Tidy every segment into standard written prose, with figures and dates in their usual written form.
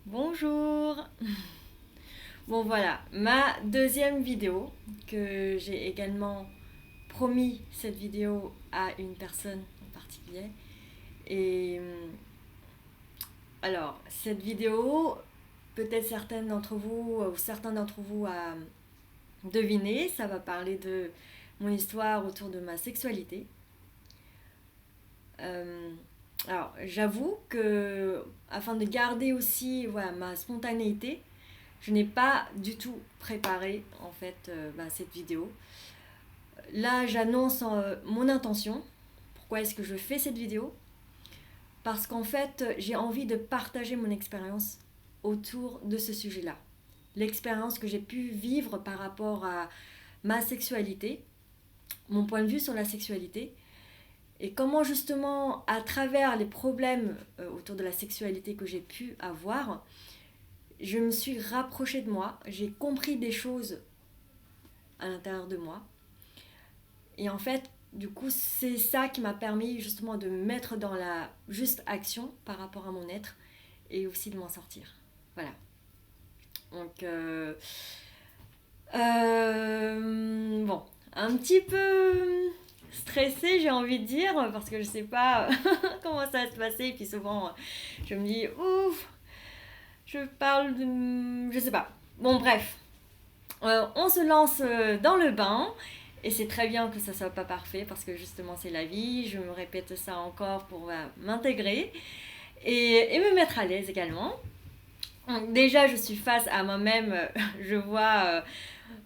Bonjour. Bon voilà, ma deuxième vidéo que j'ai également promis cette vidéo à une personne en particulier. Et alors, cette vidéo, peut-être certaines d'entre vous ou certains d'entre vous a deviné, ça va parler de mon histoire autour de ma sexualité. Euh, alors, j'avoue que afin de garder aussi voilà, ma spontanéité, je n'ai pas du tout préparé en fait cette vidéo. Là, j'annonce mon intention. Pourquoi est-ce que je fais cette vidéo? Parce qu'en fait, j'ai envie de partager mon expérience autour de ce sujet-là. L'expérience que j'ai pu vivre par rapport à ma sexualité, mon point de vue sur la sexualité, et comment justement, à travers les problèmes autour de la sexualité que j'ai pu avoir, je me suis rapprochée de moi, j'ai compris des choses à l'intérieur de moi. Et en fait, du coup, c'est ça qui m'a permis justement de me mettre dans la juste action par rapport à mon être et aussi de m'en sortir. Voilà. Donc, bon, un petit peu stressée, j'ai envie de dire, parce que je sais pas comment ça va se passer. Et puis souvent, je me dis, ouf, je parle de. Je sais pas. Bon, bref, on se lance dans le bain. Et c'est très bien que ça soit pas parfait parce que justement c'est la vie. Je me répète ça encore pour m'intégrer et me mettre à l'aise également. Donc, déjà, je suis face à moi-même. Je vois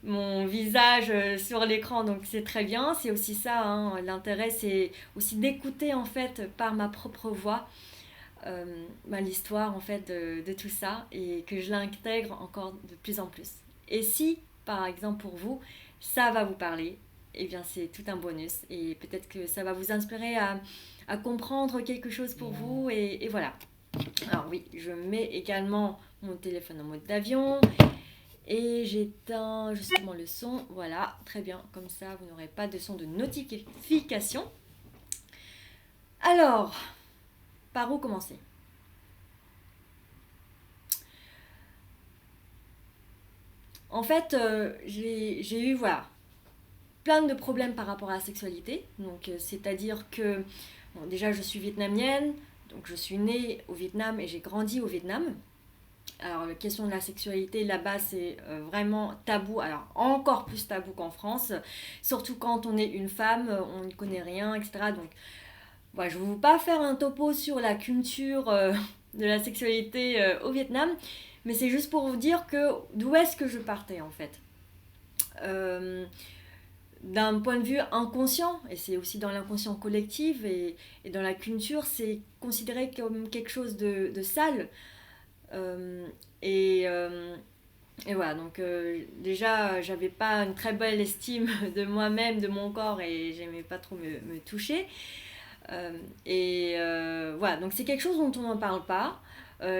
mon visage sur l'écran, donc c'est très bien. C'est aussi ça, hein, l'intérêt, c'est aussi d'écouter en fait par ma propre voix l'histoire en fait de tout ça et que je l'intègre encore de plus en plus. Et si, par exemple pour vous, ça va vous parler, eh bien c'est tout un bonus et peut-être que ça va vous inspirer à comprendre quelque chose pour vous et voilà. Alors oui, je mets également mon téléphone en mode d'avion et j'éteins justement le son. Voilà, très bien, comme ça vous n'aurez pas de son de notification. Alors, par où commencer? En fait, j'ai eu voilà, plein de problèmes par rapport à la sexualité. Donc, c'est-à-dire que, bon, déjà, je suis vietnamienne, donc je suis née au Vietnam et j'ai grandi au Vietnam. Alors, la question de la sexualité là-bas, c'est vraiment tabou. Alors, encore plus tabou qu'en France, surtout quand on est une femme, on ne connaît rien, etc. Donc, voilà, je ne veux pas faire un topo sur la culture de la sexualité au Vietnam, mais c'est juste pour vous dire que d'où est-ce que je partais en fait. Euh, D'un point de vue inconscient, et c'est aussi dans l'inconscient collectif et dans la culture, c'est considéré comme quelque chose de sale. Euh, et, euh, et voilà, donc déjà, j'avais pas une très belle estime de moi-même, de mon corps, et j'aimais pas trop me toucher. Voilà, donc c'est quelque chose dont on n'en parle pas.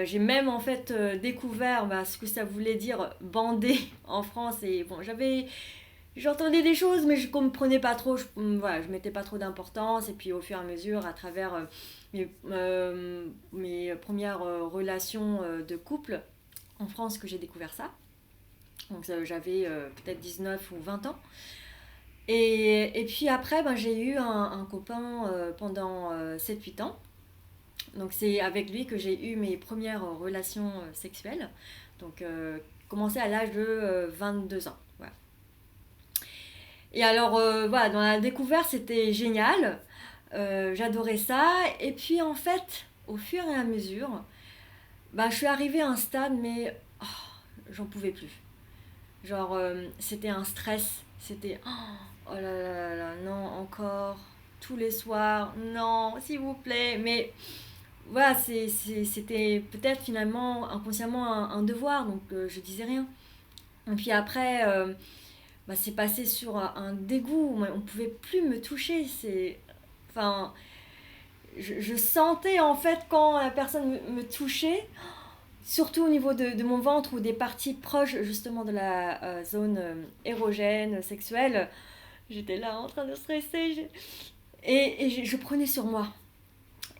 J'ai même en fait découvert ce que ça voulait dire bander en France et bon j'entendais des choses mais je comprenais pas trop, voilà, je mettais pas trop d'importance et puis au fur et à mesure à travers mes premières relations de couple en France que j'ai découvert ça. Donc j'avais peut-être 19 ou 20 ans. Et puis après, j'ai eu un copain pendant 7-8 ans. Donc c'est avec lui que j'ai eu mes premières relations sexuelles. Donc commencé à l'âge de 22 ans. Voilà. Et alors voilà, dans la découverte, c'était génial. J'adorais ça. Et puis en fait, au fur et à mesure, je suis arrivée à un stade, mais j'en pouvais plus. Genre, c'était un stress. C'était oh là là là là, non, encore, tous les soirs, non, s'il vous plaît. Mais voilà, c'était peut-être finalement inconsciemment un devoir, donc je disais rien. Et puis après, c'est passé sur un dégoût, on pouvait plus me toucher. Enfin, je sentais en fait quand la personne me touchait, surtout au niveau de mon ventre ou des parties proches justement de la zone érogène, sexuelle. J'étais là en train de stresser je prenais sur moi.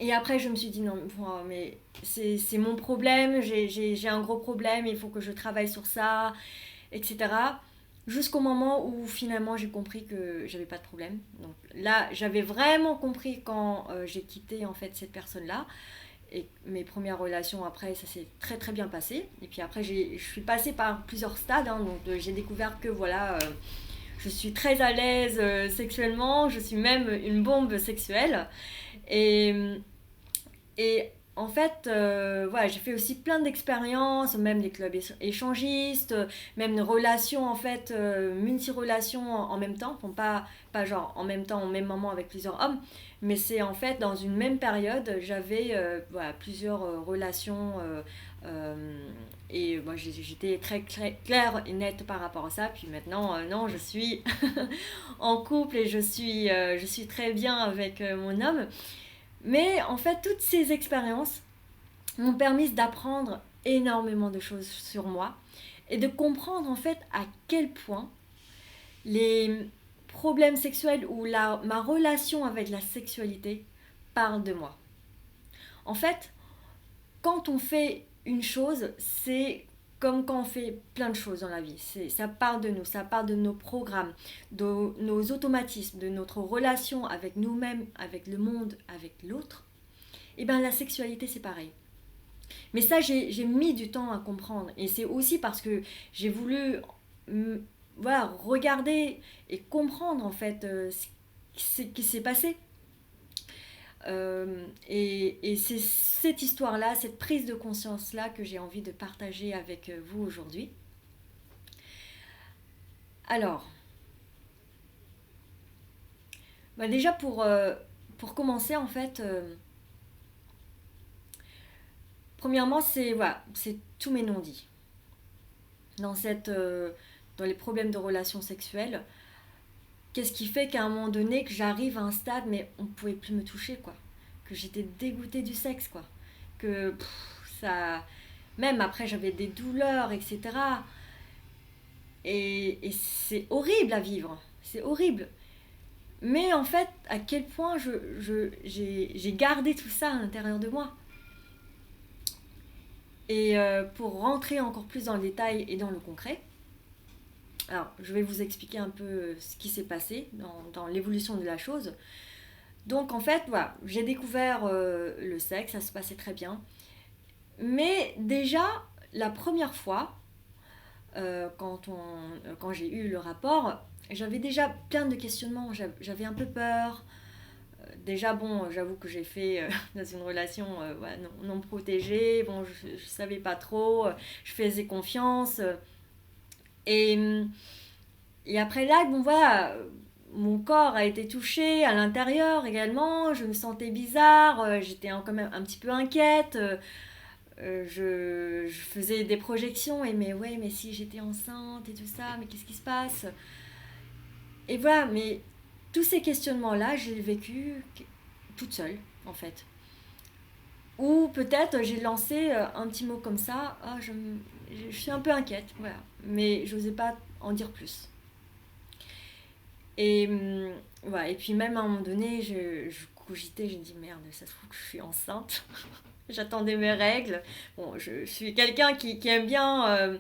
Et après, je me suis dit, non, mais c'est mon problème, j'ai un gros problème, il faut que je travaille sur ça, etc. Jusqu'au moment où finalement j'ai compris que j'avais pas de problème. Donc là, j'avais vraiment compris quand j'ai quitté en fait cette personne-là. Et mes premières relations après, ça s'est très très bien passé. Et puis après, je suis passée par plusieurs stades. Hein, donc j'ai découvert que voilà, je suis très à l'aise sexuellement, je suis même une bombe sexuelle. Et, et en fait, voilà, j'ai fait aussi plein d'expériences, même des clubs échangistes, même une relation en fait, multi-relations en même temps, enfin, pas genre en même temps, au même moment avec plusieurs hommes, mais c'est en fait dans une même période, j'avais voilà, plusieurs relations et moi j'étais très claire et nette par rapport à ça. Puis maintenant, non, je suis en couple et je suis très bien avec mon homme. Mais en fait, toutes ces expériences m'ont permis d'apprendre énormément de choses sur moi et de comprendre en fait à quel point les problèmes sexuels ou ma relation avec la sexualité parlent de moi. En fait, quand on fait une chose, c'est comme quand on fait plein de choses dans la vie. Ça part de nous, ça part de nos programmes, de nos automatismes, de notre relation avec nous-mêmes, avec le monde, avec l'autre. Et bien la sexualité, c'est pareil. Mais ça, j'ai mis du temps à comprendre. Et c'est aussi parce que j'ai voulu voilà, regarder et comprendre en fait ce qui s'est passé. Et c'est cette histoire-là, cette prise de conscience-là que j'ai envie de partager avec vous aujourd'hui. Alors, bah déjà pour commencer, en fait, premièrement, c'est tous mes non-dits. Dans, dans les problèmes de relations sexuelles, qu'est-ce qui fait qu'à un moment donné, que j'arrive à un stade, mais on ne pouvait plus me toucher, quoi. Que j'étais dégoûtée du sexe, quoi. Que ça... Même après, j'avais des douleurs, etc. Et c'est horrible à vivre. C'est horrible. Mais en fait, à quel point j'ai gardé tout ça à l'intérieur de moi. Et pour rentrer encore plus dans le détail et dans le concret, alors je vais vous expliquer un peu ce qui s'est passé dans l'évolution de la chose. Donc en fait, voilà, j'ai découvert le sexe, ça se passait très bien. Mais déjà, la première fois, quand j'ai eu le rapport, j'avais déjà plein de questionnements, j'avais un peu peur. Déjà, bon, j'avoue que j'ai fait dans une relation ouais, non protégée, bon, je savais pas trop, je faisais confiance. Et, et après là, bon voilà, mon corps a été touché à l'intérieur également, je me sentais bizarre, j'étais quand même un petit peu inquiète. Je faisais des projections et mais ouais, mais si j'étais enceinte et tout ça, mais qu'est-ce qui se passe? Et voilà, mais tous ces questionnements-là, j'ai vécu toute seule, en fait. Ou peut-être j'ai lancé un petit mot comme ça, ah, je suis un peu inquiète, voilà. Mais je n'osais pas en dire plus. Et, voilà. Et puis même à un moment donné, je cogitais, j'ai dit merde, ça se trouve que je suis enceinte. J'attendais mes règles. Bon, je suis quelqu'un qui aime bien,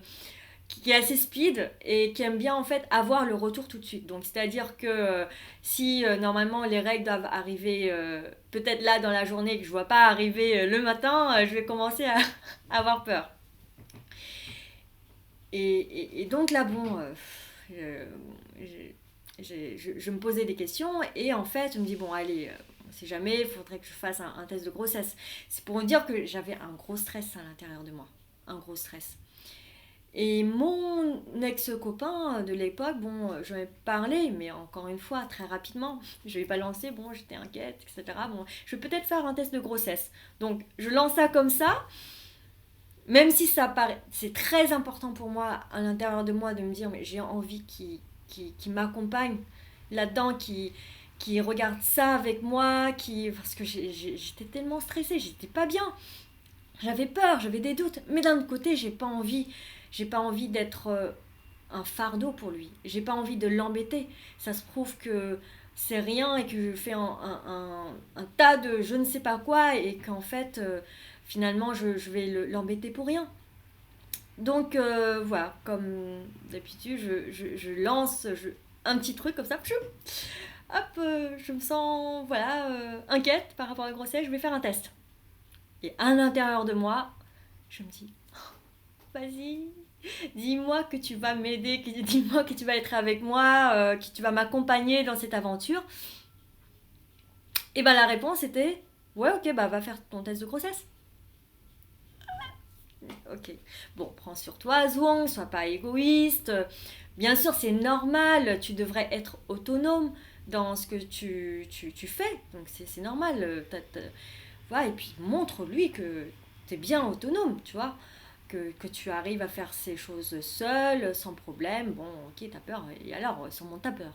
qui est assez speed et qui aime bien en fait avoir le retour tout de suite. Donc c'est-à-dire que si normalement les règles doivent arriver peut-être là dans la journée que je vois pas arriver le matin, je vais commencer à avoir peur. Et donc là bon, je me posais des questions et en fait je me dis bon allez, on sait jamais, il faudrait que je fasse un test de grossesse. C'est pour dire que j'avais un gros stress à l'intérieur de moi, un gros stress. Et mon ex-copain de l'époque, bon, je lui ai parlé, mais encore une fois, très rapidement. Je ne vais pas lancer, bon, j'étais inquiète, etc. Bon, je vais peut-être faire un test de grossesse. Donc, je lance ça comme ça, même si ça paraît, c'est très important pour moi, à l'intérieur de moi, de me dire, mais j'ai envie qui m'accompagne là-dedans, qui regarde ça avec moi, parce que j'étais tellement stressée, j'étais pas bien. J'avais peur, j'avais des doutes, mais d'un autre côté, j'ai pas envie d'être un fardeau pour lui. J'ai pas envie de l'embêter. Ça se prouve que c'est rien et que je fais un tas de je ne sais pas quoi et qu'en fait, finalement, je vais l'embêter pour rien. Donc voilà, comme d'habitude, je lance un petit truc comme ça, hop, je me sens voilà, inquiète par rapport à la grossesse, je vais faire un test. Et à l'intérieur de moi, je me dis, vas-y, dis-moi que tu vas m'aider, dis-moi que tu vas être avec moi, que tu vas m'accompagner dans cette aventure. Et ben la réponse était, ouais, ok, bah va faire ton test de grossesse. Ok. Bon, prends sur toi, Zouang, sois pas égoïste. Bien sûr, c'est normal, tu devrais être autonome dans ce que tu fais. Donc c'est normal. Voilà, et puis montre-lui que tu es bien autonome, tu vois. Que tu arrives à faire ces choses seul, sans problème. Bon, ok, t'as peur. Et alors, surmonte ta peur.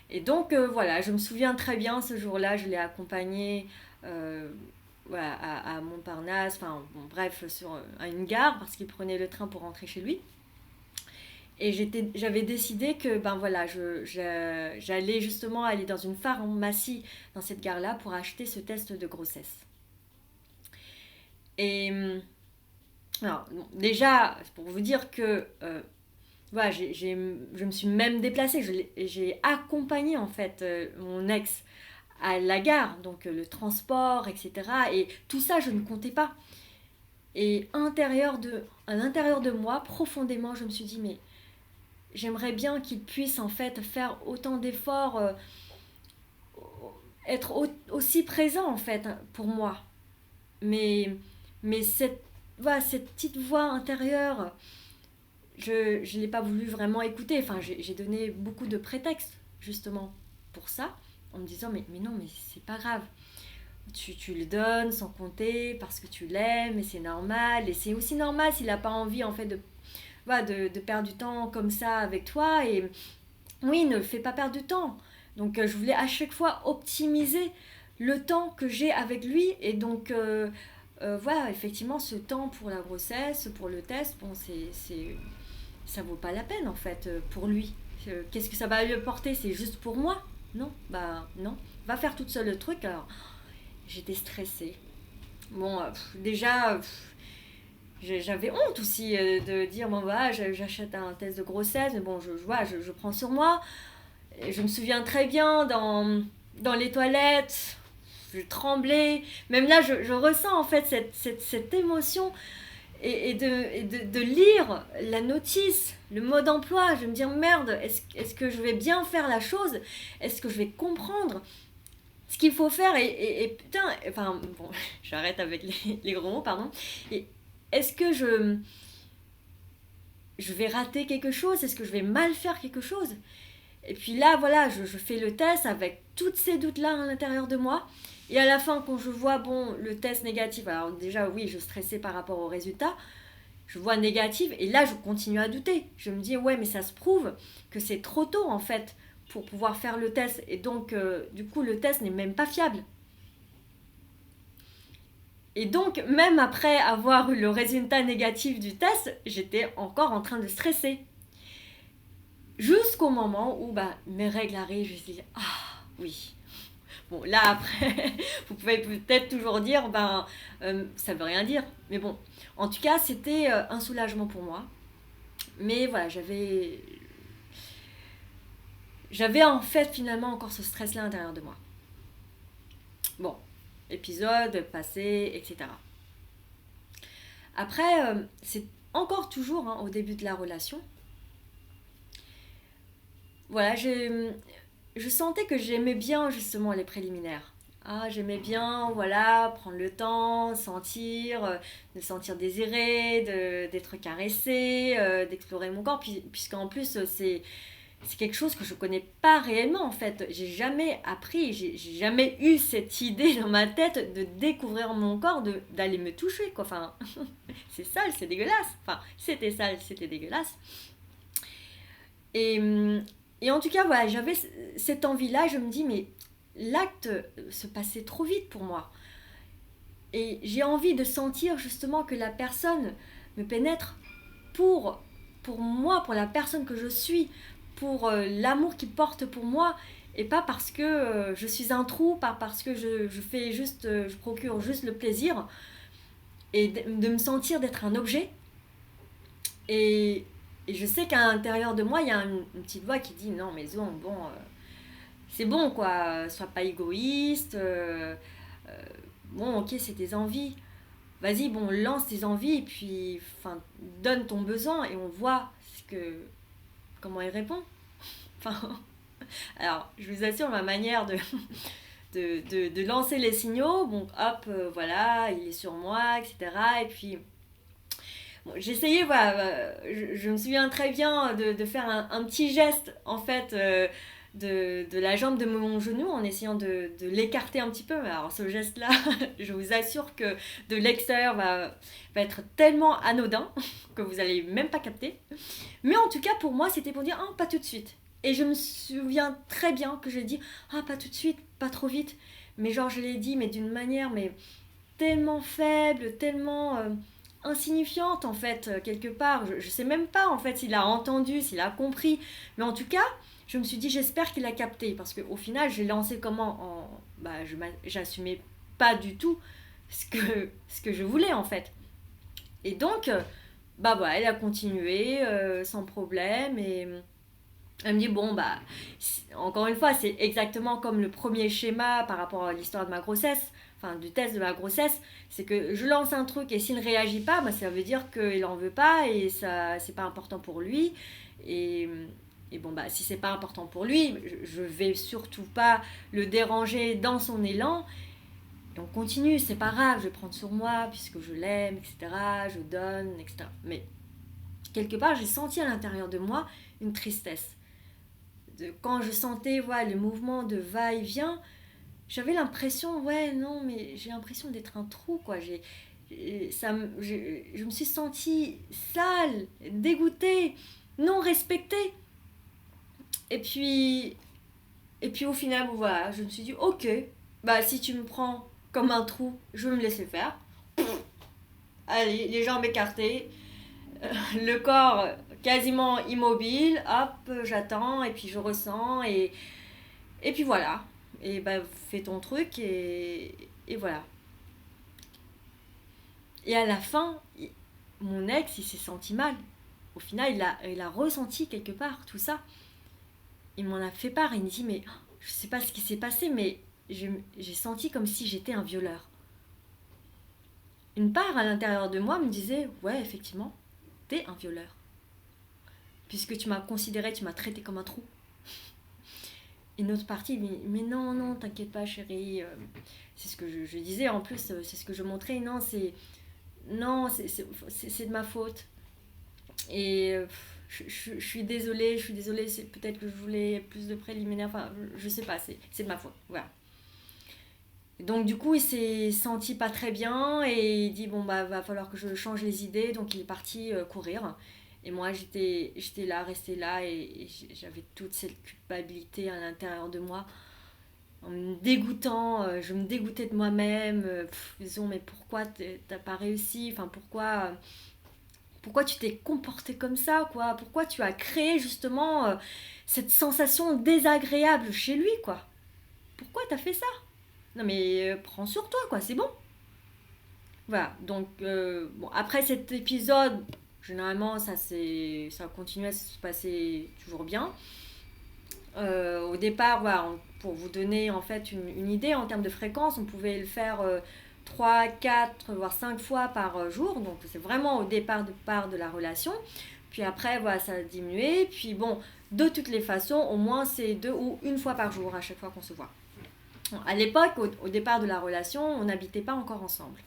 Et donc, voilà, je me souviens très bien ce jour-là, je l'ai accompagné voilà, à Montparnasse, enfin, bon, bref, à une gare, parce qu'il prenait le train pour rentrer chez lui. Et j'avais décidé que ben voilà, j'allais justement aller dans une pharmacie dans cette gare-là pour acheter ce test de grossesse. Et alors, bon, déjà, pour vous dire que voilà, je me suis même déplacée, j'ai accompagné en fait mon ex à la gare, donc le transport, etc. Et tout ça, je ne comptais pas. Et à l'intérieur de moi, profondément, je me suis dit, mais j'aimerais bien qu'il puisse en fait faire autant d'efforts, être aussi présent en fait pour moi. Mais voilà, cette petite voix intérieure, je ne l'ai pas voulu vraiment écouter. Enfin, j'ai donné beaucoup de prétextes justement pour ça, en me disant, mais non, mais c'est pas grave. Tu le donnes sans compter parce que tu l'aimes et c'est normal. Et c'est aussi normal s'il n'a pas envie en fait voilà, de perdre du temps comme ça avec toi. Et oui, ne le fais pas perdre du temps. Donc je voulais à chaque fois optimiser le temps que j'ai avec lui. Et donc voilà, effectivement, ce temps pour la grossesse, pour le test, bon, ça vaut pas la peine en fait pour lui. Qu'est-ce que ça va lui apporter? C'est juste pour moi? Non, bah non. Va faire toute seule le truc. Alors, j'étais stressée. Bon, déjà, j'avais honte aussi de dire, bon, voilà, j'achète un test de grossesse, mais bon, voilà, je prends sur moi. Et je me souviens très bien dans les toilettes, je tremblais. Même là, je ressens en fait cette émotion et de lire la notice, le mode d'emploi. Je me dis, merde, est-ce que je vais bien faire la chose? Est-ce que je vais comprendre ce qu'il faut faire et putain, enfin bon, j'arrête avec les gros mots, pardon. Et est-ce que je vais rater quelque chose? Est-ce que je vais mal faire quelque chose? Et puis là, voilà, je fais le test avec tous ces doutes-là à l'intérieur de moi. Et à la fin, quand je vois, bon, le test négatif, alors déjà, oui, je stressais par rapport au résultat, je vois négatif, et là, je continue à douter. Je me dis, ouais, mais ça se prouve que c'est trop tôt, en fait, pour pouvoir faire le test. Et donc, du coup, le test n'est même pas fiable. Et donc, même après avoir eu le résultat négatif du test, j'étais encore en train de stresser. Jusqu'au moment où bah, mes règles arrivent, je me dis, ah oui. Bon, là après, vous pouvez peut-être toujours dire, ben, ça veut rien dire. Mais bon, en tout cas, c'était un soulagement pour moi. Mais voilà, j'avais en fait finalement encore ce stress-là à l'intérieur de moi. Bon, épisode passé, etc. Après, c'est encore toujours hein, au début de la relation. Voilà, je sentais que j'aimais bien justement les préliminaires. Ah, j'aimais bien, voilà, prendre le temps, sentir, de sentir désiré, d'être caressé, d'explorer mon corps, puisqu'en plus c'est quelque chose que je connais pas réellement en fait. J'ai jamais appris, j'ai jamais eu cette idée dans ma tête de découvrir mon corps, d'aller me toucher quoi. Enfin, c'est sale, c'est dégueulasse. Enfin, c'était sale, c'était dégueulasse. Et, et en tout cas, voilà, j'avais cette envie-là. Je me dis, mais l'acte se passait trop vite pour moi. Et j'ai envie de sentir justement que la personne me pénètre pour moi, pour la personne que je suis, pour l'amour qu'il porte pour moi. et pas parce que je suis un trou, pas parce que je fais juste, je procure juste le plaisir et de me sentir d'être un objet. Et, et je sais qu'à l'intérieur de moi, il y a une petite voix qui dit non, mais Zo, bon, c'est bon quoi, sois pas égoïste. Euh, bon, ok, c'est tes envies. Vas-y, bon, lance tes envies et puis, enfin, donne ton besoin et on voit comment il répond. Enfin, alors, je vous assure, ma manière de lancer les signaux, bon, hop, voilà, il est sur moi, etc. Et puis, bon, j'essayais, voilà, je me souviens très bien de faire un petit geste, en fait, de la jambe de mon genou en essayant de l'écarter un petit peu. Alors, ce geste-là, je vous assure que de l'extérieur va être tellement anodin que vous n'allez même pas capter. Mais en tout cas, pour moi, c'était pour dire, ah, pas tout de suite. Et je me souviens très bien que j'ai dit, ah, pas tout de suite, pas trop vite. Mais genre, je l'ai dit, mais d'une manière, mais tellement faible, tellement insignifiante, en fait, quelque part. Je sais même pas, en fait, s'il a entendu, s'il a compris. Mais en tout cas, je me suis dit, j'espère qu'il a capté. Parce qu'au final, j'ai lancé comment bah, j'assumais pas du tout ce que je voulais, en fait. Et donc, bah voilà, elle a continué sans problème. Et elle me dit, bon, bah, encore une fois, c'est exactement comme le premier schéma par rapport à l'histoire de ma grossesse, enfin, du test de ma grossesse, c'est que je lance un truc et s'il ne réagit pas, bah, ça veut dire qu'il n'en veut pas et ça, c'est pas important pour lui. Et, et bon, bah, si c'est pas important pour lui, je vais surtout pas le déranger dans son élan. Et on continue, c'est pas grave, je vais prendre sur moi puisque je l'aime, etc. Je donne, etc. Mais quelque part, j'ai senti à l'intérieur de moi une tristesse quand je sentais voilà, le mouvement de va-et-vient, j'avais l'impression, ouais, non, mais j'ai l'impression d'être un trou, quoi. Je me suis sentie sale, dégoûtée, non respectée. Et puis, et puis au final, voilà, je me suis dit, ok, bah si tu me prends comme un trou, je vais me laisser faire. Allez, les jambes écartées, le corps quasiment immobile, hop, j'attends et puis je ressens et puis voilà. Et bah fais ton truc et voilà. Et à la fin, mon ex, il s'est senti mal. Au final, il a ressenti quelque part tout ça. Il m'en a fait part. Il me dit, mais je sais pas ce qui s'est passé, mais j'ai senti comme si j'étais un violeur. Une part à l'intérieur de moi me disait, ouais, effectivement, t'es un violeur. Puisque tu m'as considéré, tu m'as traité comme un trou. Une autre partie, mais non, non, t'inquiète pas, chérie. C'est ce que je disais en plus, c'est ce que je montrais. Non, c'est de ma faute. Et je suis désolée, c'est peut-être que je voulais plus de préliminaires. Enfin, je sais pas, c'est de ma faute. Voilà. Donc du coup, il s'est senti pas très bien et il dit bon bah va falloir que je change les idées. Donc il est parti courir. Et moi j'étais là, restée là et j'avais toute cette culpabilité à l'intérieur de moi en me dégoûtant, je me dégoûtais de moi-même, disons mais pourquoi t'as pas réussi, enfin pourquoi tu t'es comporté comme ça quoi, pourquoi tu as créé justement cette sensation désagréable chez lui quoi, pourquoi t'as fait ça, non mais prends sur toi quoi, c'est bon. Voilà, donc bon, après cet épisode, généralement ça continuait à se passer toujours bien. Au départ, voilà, pour vous donner en fait une idée en termes de fréquence, on pouvait le faire 3, 4, voire 5 fois par jour. Donc c'est vraiment au départ de la relation. Puis après, voilà, ça a diminué. Puis bon, de toutes les façons, au moins c'est 2 ou 1 fois par jour à chaque fois qu'on se voit. Bon, à l'époque, au départ de la relation, on n'habitait pas encore ensemble.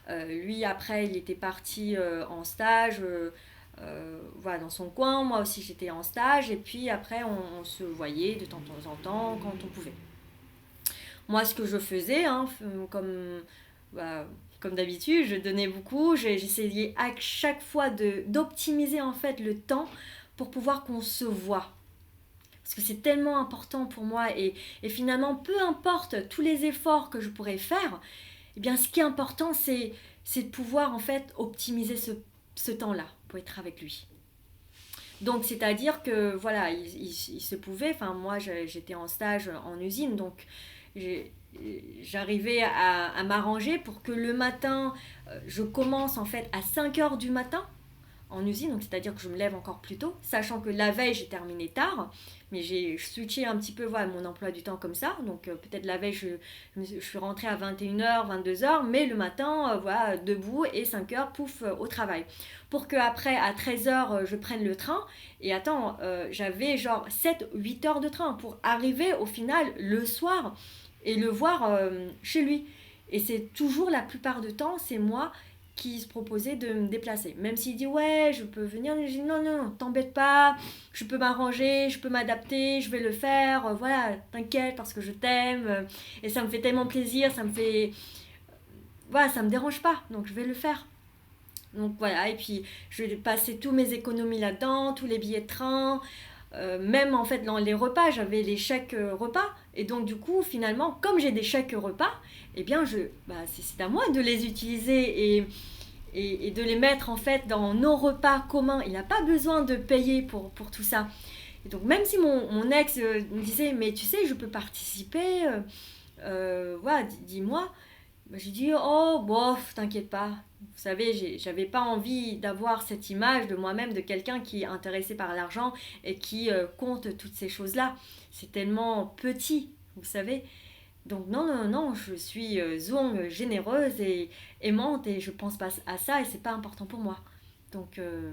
Lui, après, il était parti en stage. Voilà, dans son coin, moi aussi j'étais en stage et puis après on se voyait de temps en temps quand on pouvait. Moi ce que je faisais, hein, bah, comme d'habitude, je donnais beaucoup, j'essayais à chaque fois d'optimiser en fait le temps pour pouvoir qu'on se voit. Parce que c'est tellement important pour moi et finalement peu importe tous les efforts que je pourrais faire, eh bien ce qui est important c'est de pouvoir en fait optimiser ce temps-là pour être avec lui. Donc, c'est-à-dire que, voilà, il se pouvait, enfin, moi, j'étais en stage en usine, donc j'ai- j'arrivais à m'arranger pour que le matin, je commence en fait à 5 heures du matin en usine, donc c'est-à-dire que je me lève encore plus tôt, sachant que la veille j'ai terminé tard, mais j'ai switché un petit peu voilà, mon emploi du temps comme ça, donc peut-être la veille je suis rentrée à 21 h 22 h, mais le matin, voilà, debout et 5 heures, pouf, au travail. Pour que après à 13 h je prenne le train, et attends, j'avais genre 7 8 heures de train pour arriver au final le soir et le voir chez lui. Et c'est toujours la plupart du temps, c'est moi qui se proposait de me déplacer. Même s'il dit ouais, je peux venir, je dis non, non, t'embête pas, je peux m'arranger, je peux m'adapter, je vais le faire, voilà, t'inquiète parce que je t'aime, et ça me fait tellement plaisir, ça me fait. Voilà, ça me dérange pas, donc je vais le faire. Donc voilà, et puis je vais passer tous mes économies là-dedans, tous les billets de train, même en fait dans les repas, j'avais les chèques repas. Et donc du coup, finalement, comme j'ai des chèques repas, eh bien c'est à moi de les utiliser et de les mettre en fait dans nos repas communs. Il n'a pas besoin de payer pour tout ça. Et donc même si mon ex me disait, mais tu sais, je peux participer, voilà, dis-moi. J'ai dit, oh, bof, t'inquiète pas. Vous savez, j'avais pas envie d'avoir cette image de moi-même, de quelqu'un qui est intéressé par l'argent et qui compte toutes ces choses-là. C'est tellement petit, vous savez. Donc non, non, non, je suis zong, généreuse et aimante et je pense pas à ça et c'est pas important pour moi. Donc, euh,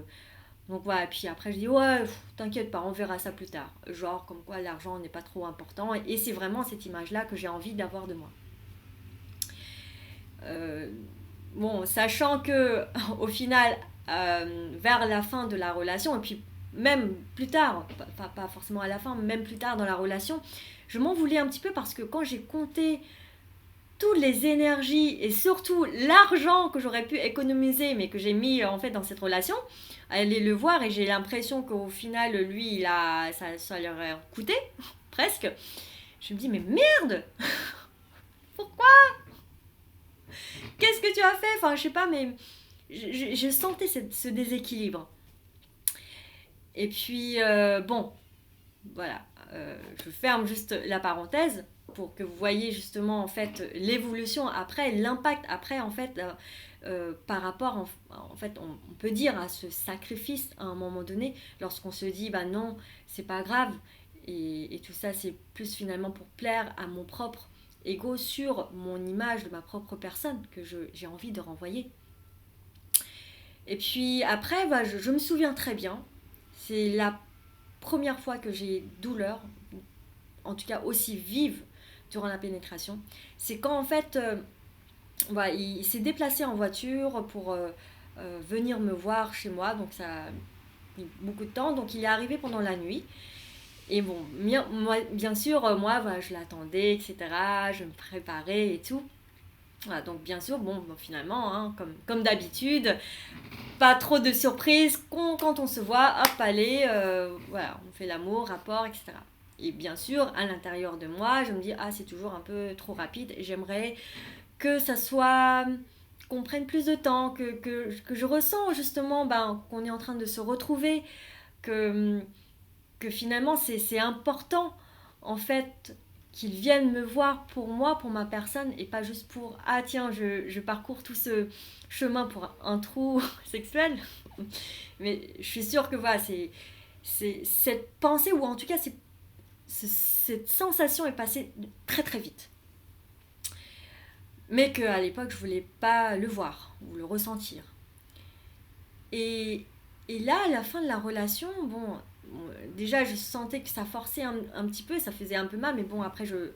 donc voilà, et puis après je dis, ouais, t'inquiète pas, on verra ça plus tard. Genre comme quoi l'argent n'est pas trop important et c'est vraiment cette image-là que j'ai envie d'avoir de moi. Euh, bon, sachant que au final, vers la fin de la relation, et puis même plus tard, pas forcément à la fin, mais même plus tard dans la relation, je m'en voulais un petit peu parce que quand j'ai compté toutes les énergies et surtout l'argent que j'aurais pu économiser mais que j'ai mis en fait dans cette relation, aller le voir et j'ai l'impression qu'au final lui ça lui aurait coûté presque. Je me dis mais merde, pourquoi, qu'est-ce que tu as fait, enfin je sais pas, mais je sentais ce déséquilibre. Et puis bon, voilà, je ferme juste la parenthèse pour que vous voyez justement en fait l'évolution après, l'impact après en fait par rapport en fait on peut dire à ce sacrifice à un moment donné lorsqu'on se dit bah non c'est pas grave et tout ça c'est plus finalement pour plaire à mon propre ego sur mon image de ma propre personne que j'ai envie de renvoyer. Et puis après bah, je me souviens très bien, c'est la première fois que j'ai douleur, en tout cas aussi vive durant la pénétration, c'est quand en fait voilà, il s'est déplacé en voiture pour venir me voir chez moi, donc ça a mis beaucoup de temps, donc il est arrivé pendant la nuit. Et bon, bien sûr, moi, voilà, je l'attendais, etc. Je me préparais et tout. Voilà, donc bien sûr, bon, finalement, hein, comme d'habitude, pas trop de surprises. Quand on se voit, hop, allez, voilà, on fait l'amour, rapport, etc. Et bien sûr, à l'intérieur de moi, je me dis, ah, c'est toujours un peu trop rapide. J'aimerais que ça soit, qu'on prenne plus de temps, que je ressens justement ben, qu'on est en train de se retrouver, que, que finalement c'est important en fait qu'ils viennent me voir pour moi, pour ma personne, et pas juste pour ah tiens, je parcours tout ce chemin pour un trou sexuel. Mais je suis sûre que voilà, c'est cette pensée, ou en tout cas cette sensation est passée très très vite. Mais qu'à l'époque, je voulais pas le voir ou le ressentir. Et, et là, à la fin de la relation, bon, déjà, je sentais que ça forçait un petit peu, ça faisait un peu mal, mais bon, après, je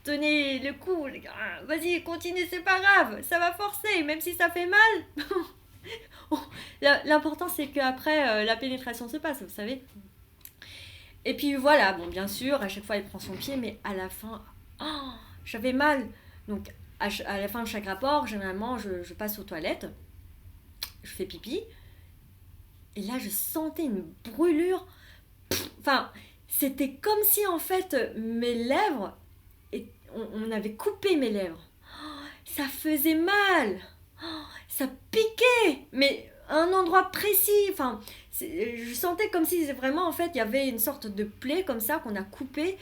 tenais le coup. Ah, vas-y, continue, c'est pas grave, ça va forcer, même si ça fait mal. L'important, c'est qu'après, la pénétration se passe, vous savez. Et puis voilà, bon, bien sûr, à chaque fois, il prend son pied, mais à la fin, oh, j'avais mal. Donc, à la fin de chaque rapport, généralement, je passe aux toilettes, je fais pipi, et là, je sentais une brûlure. Enfin, c'était comme si, en fait, mes lèvres, on avait coupé mes lèvres. Oh, ça faisait mal. Oh, ça piquait, mais à un endroit précis. Enfin, je sentais comme si vraiment, en fait, il y avait une sorte de plaie comme ça qu'on a coupée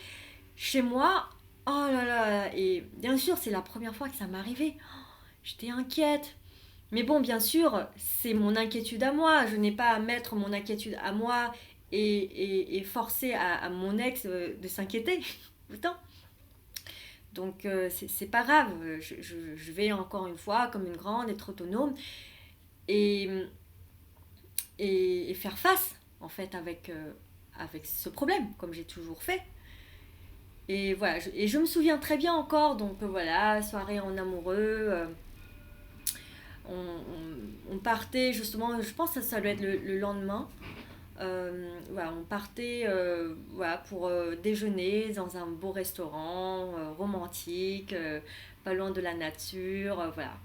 chez moi. Oh là là, et bien sûr, c'est la première fois que ça m'arrivait. J'étais inquiète. Mais bon, bien sûr, c'est mon inquiétude à moi. Je n'ai pas à mettre mon inquiétude à moi et forcer à mon ex de s'inquiéter autant. Donc, c'est pas grave. Je vais encore une fois, comme une grande, être autonome et, et faire face, en fait, avec ce problème, comme j'ai toujours fait. Et voilà, et je me souviens très bien encore, donc voilà, soirée en amoureux. On partait justement, je pense que ça doit être le lendemain. Voilà, on partait voilà, pour déjeuner dans un beau restaurant romantique, pas loin de la nature. Voilà.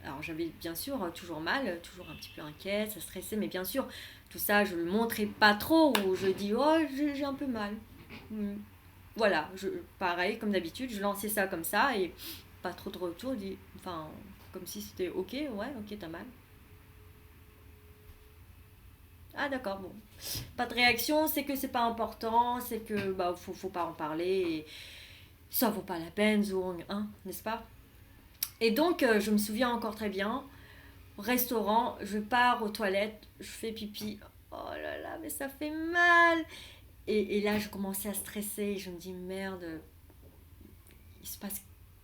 Alors j'avais bien sûr toujours mal, toujours un petit peu inquiète, ça stressait, mais bien sûr, tout ça, je le montrais pas trop, ou je dis, oh, j'ai un peu mal. Voilà, pareil, comme d'habitude, je lançais ça comme ça, et pas trop de retour, enfin, comme si c'était ok, ouais, ok, t'as mal. Ah d'accord, bon. Pas de réaction, c'est que c'est pas important, c'est que bah faut pas en parler, et ça vaut pas la peine, Zoung, hein, n'est-ce pas? Et donc je me souviens encore très bien, restaurant, je pars aux toilettes, je fais pipi, oh là là, mais ça fait mal. Et là je commençais à stresser, je me dis merde, il se passe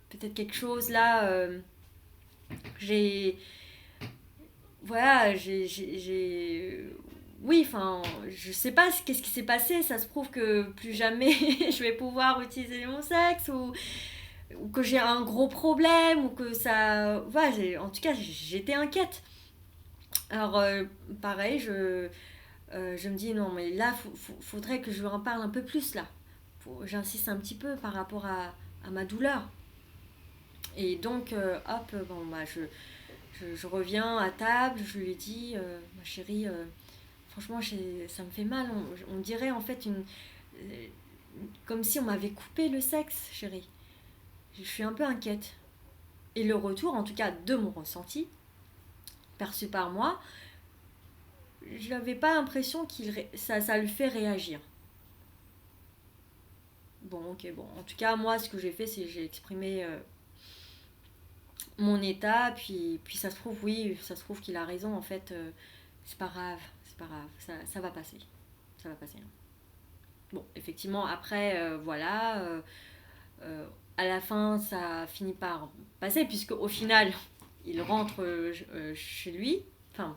peut-être quelque chose là, j'ai voilà, oui, enfin, je sais pas qu'est-ce qui s'est passé. Ça se prouve que plus jamais je vais pouvoir utiliser mon sexe, ou que j'ai un gros problème, ou que ça. Voilà, en tout cas, j'étais inquiète. Alors, pareil, je me dis non, mais là, faudrait que je lui en parle un peu plus, là. J'insiste un petit peu par rapport à ma douleur. Et donc, hop, bon, bah, je reviens à table, je lui dis, ma chérie, franchement, ça me fait mal. On dirait en fait euh, comme si on m'avait coupé le sexe, chérie. Je suis un peu inquiète. Et le retour, en tout cas de mon ressenti, perçu par moi, je n'avais pas l'impression ça lui fait réagir. Bon, ok, bon. En tout cas, moi, ce que j'ai fait, c'est que j'ai exprimé mon état, puis ça se trouve, oui, ça se trouve qu'il a raison, en fait. C'est pas grave, c'est pas grave, ça va passer. Ça va passer. Bon, effectivement, après, voilà, à la fin, ça finit par passer, puisque au final, il rentre chez lui. Enfin,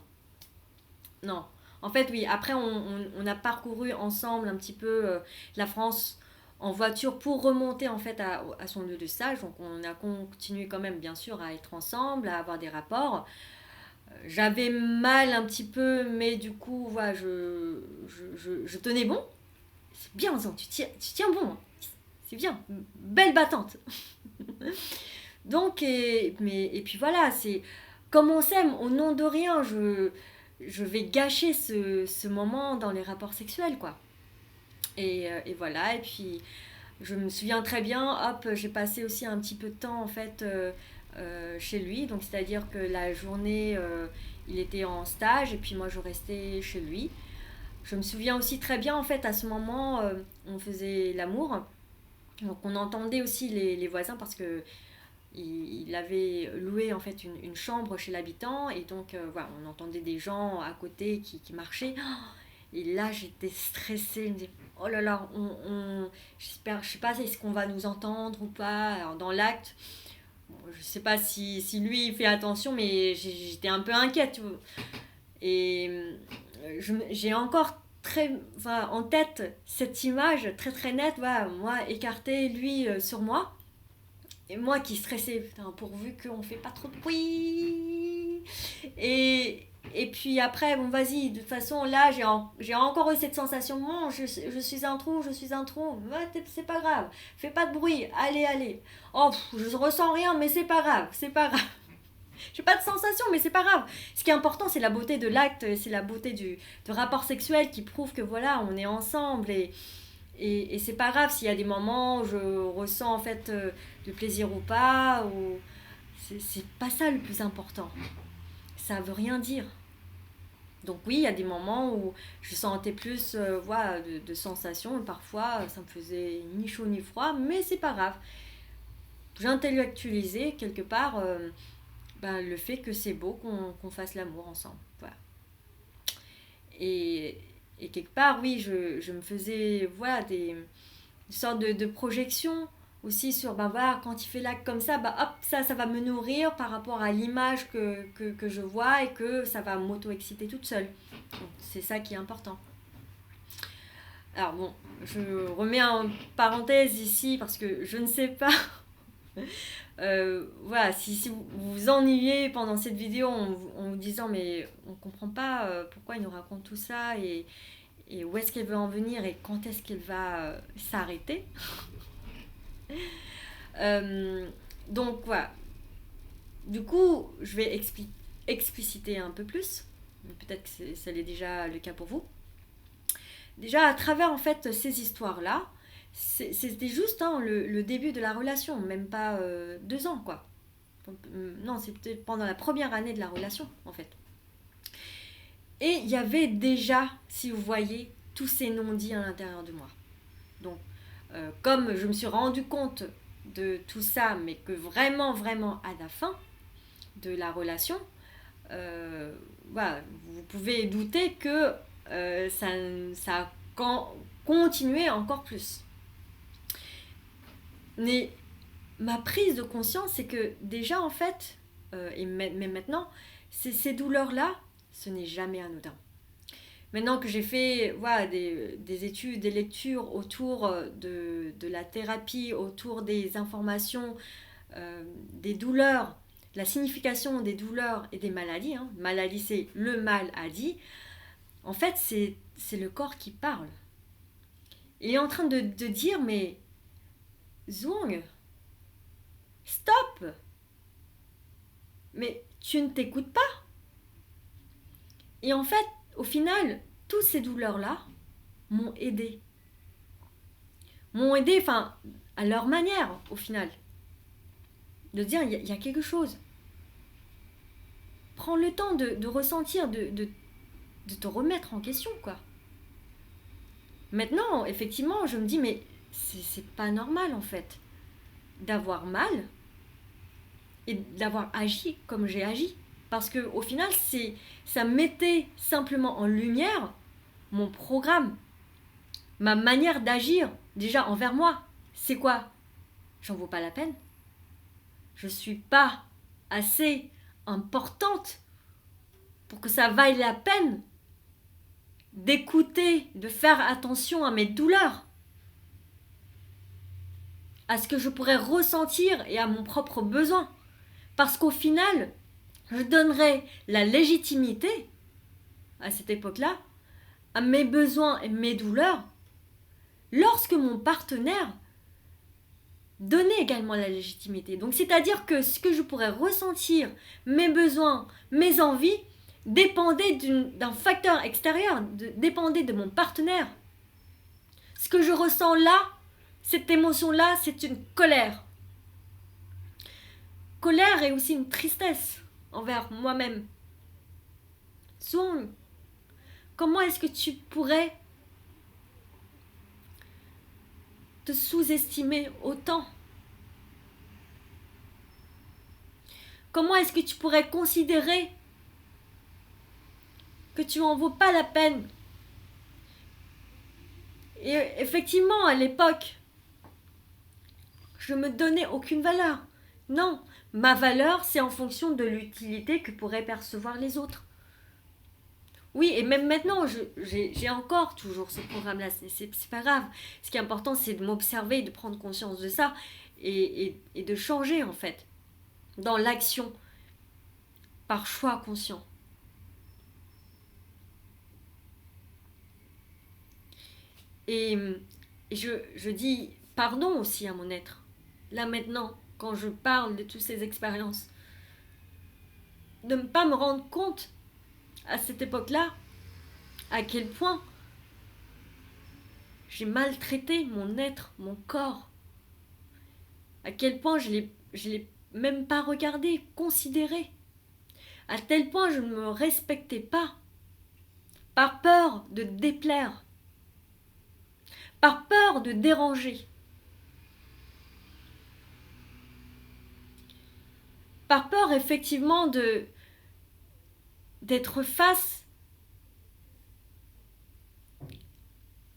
non. En fait, oui, après, on a parcouru ensemble un petit peu la France en voiture pour remonter en fait à son lieu de stage. Donc, on a continué quand même, bien sûr, à être ensemble, à avoir des rapports. J'avais mal un petit peu, mais du coup, voilà, je tenais bon. C'est bien, Zan, tu tiens bon, hein. C'est bien, belle battante. Donc, et puis voilà, c'est comme on s'aime, au nom de rien, je vais gâcher ce moment dans les rapports sexuels, quoi. Et voilà, et puis je me souviens très bien, hop, j'ai passé aussi un petit peu de temps, en fait, chez lui. Donc, c'est-à-dire que la journée, il était en stage, et puis moi, je restais chez lui. Je me souviens aussi très bien, en fait, à ce moment, on faisait l'amour. Donc on entendait aussi les voisins parce que il avait loué en fait une chambre chez l'habitant, et donc voilà, on entendait des gens à côté qui marchaient. Et là j'étais stressée, je me disais oh là là, j'espère, je sais pas, est-ce qu'on va nous entendre ou pas. Alors dans l'acte, bon, je sais pas si lui il fait attention, mais j'étais un peu inquiète, tu vois. Et j'ai encore enfin, en tête cette image très très nette, voilà, moi écarté, lui sur moi, et moi qui stressais, putain, pourvu qu'on fait pas trop de bruit. Et puis après, bon, vas-y, de toute façon, là, j'ai encore eu cette sensation, bon, je suis un trou, je suis un trou, ouais, c'est pas grave, fais pas de bruit, allez, allez. Oh, je ressens rien, mais c'est pas grave, c'est pas grave. J'ai pas de sensation, mais c'est pas grave. Ce qui est important, c'est la beauté de l'acte, c'est la beauté du rapport sexuel qui prouve que voilà, on est ensemble, et c'est pas grave s'il y a des moments où je ressens en fait de plaisir ou pas, ou c'est pas ça le plus important. Ça veut rien dire. Donc oui, il y a des moments où je sentais plus voilà, de sensations, et parfois ça me faisait ni chaud ni froid, mais c'est pas grave. J'intellectualisais quelque part ben, le fait que c'est beau qu'on fasse l'amour ensemble. Voilà. Et, et quelque part, oui, je me faisais voilà, une sorte de projection aussi sur, ben voilà, quand il fait l'acte comme ça, bah hop, ça va me nourrir par rapport à l'image que je vois et que ça va m'auto-exciter toute seule. Donc, c'est ça qui est important. Alors bon, je remets en parenthèse ici parce que je ne sais pas. Voilà, si vous vous ennuyez pendant cette vidéo en vous disant mais on comprend pas pourquoi il nous raconte tout ça et où est-ce qu'elle veut en venir et quand est-ce qu'elle va s'arrêter. Euh, donc voilà, du coup je vais expliciter un peu plus, peut-être que ça l'est déjà le cas pour vous. Déjà à travers en fait ces histoires-là, c'était juste hein, le début de la relation, même pas 2 ans quoi. Non, c'était pendant la première année de la relation en fait. Et il y avait déjà, si vous voyez, tous ces non-dits à l'intérieur de moi. Donc, comme je me suis rendu compte de tout ça, mais que vraiment, vraiment à la fin de la relation, voilà, vous pouvez douter que ça a continué encore plus. Mais ma prise de conscience, c'est que déjà en fait, mais maintenant, ces douleurs-là, ce n'est jamais anodin. Maintenant que j'ai fait voilà, des études, des lectures autour de la thérapie, autour des informations, des douleurs, la signification des douleurs et des maladies, hein. Maladie c'est le mal a dit, en fait c'est le corps qui parle. Il est en train de dire mais Zhuang, stop. Mais tu ne t'écoutes pas. Et en fait, au final, toutes ces douleurs-là m'ont aidé. M'ont aidé, enfin, à leur manière, au final. De dire, il y a quelque chose. Prends le temps de ressentir, de te remettre en question, quoi. Maintenant, effectivement, je me dis, mais c'est pas normal, en fait, d'avoir mal et d'avoir agi comme j'ai agi. Parce que au final, ça mettait simplement en lumière mon programme, ma manière d'agir déjà envers moi. C'est quoi? J'en vaux pas la peine. Je suis pas assez importante pour que ça vaille la peine d'écouter, de faire attention à mes douleurs, à ce que je pourrais ressentir et à mon propre besoin. Parce qu'au final, je donnerais la légitimité, à cette époque-là, à mes besoins et mes douleurs, lorsque mon partenaire donnait également la légitimité. Donc c'est-à-dire que ce que je pourrais ressentir, mes besoins, mes envies, dépendait d'un facteur extérieur, dépendait de mon partenaire. Ce que je ressens là, cette émotion-là, c'est une colère. Colère et aussi une tristesse envers moi-même. Zhuang, comment est-ce que tu pourrais te sous-estimer autant? Comment est-ce que tu pourrais considérer que tu en vaux pas la peine? Et effectivement, à l'époque, je me donnais aucune valeur. Non, ma valeur, c'est en fonction de l'utilité que pourraient percevoir les autres. Oui, et même maintenant, j'ai encore toujours ce programme-là, c'est pas grave. Ce qui est important, c'est de m'observer, de prendre conscience de ça et de changer, en fait, dans l'action, par choix conscient. Et je dis pardon aussi à mon être. Là maintenant, quand je parle de toutes ces expériences, de ne pas me rendre compte à cette époque-là à quel point j'ai maltraité mon être, mon corps, à quel point je l'ai même pas regardé, considéré, à tel point je ne me respectais pas, par peur de déplaire, par peur de déranger, par peur effectivement d'être face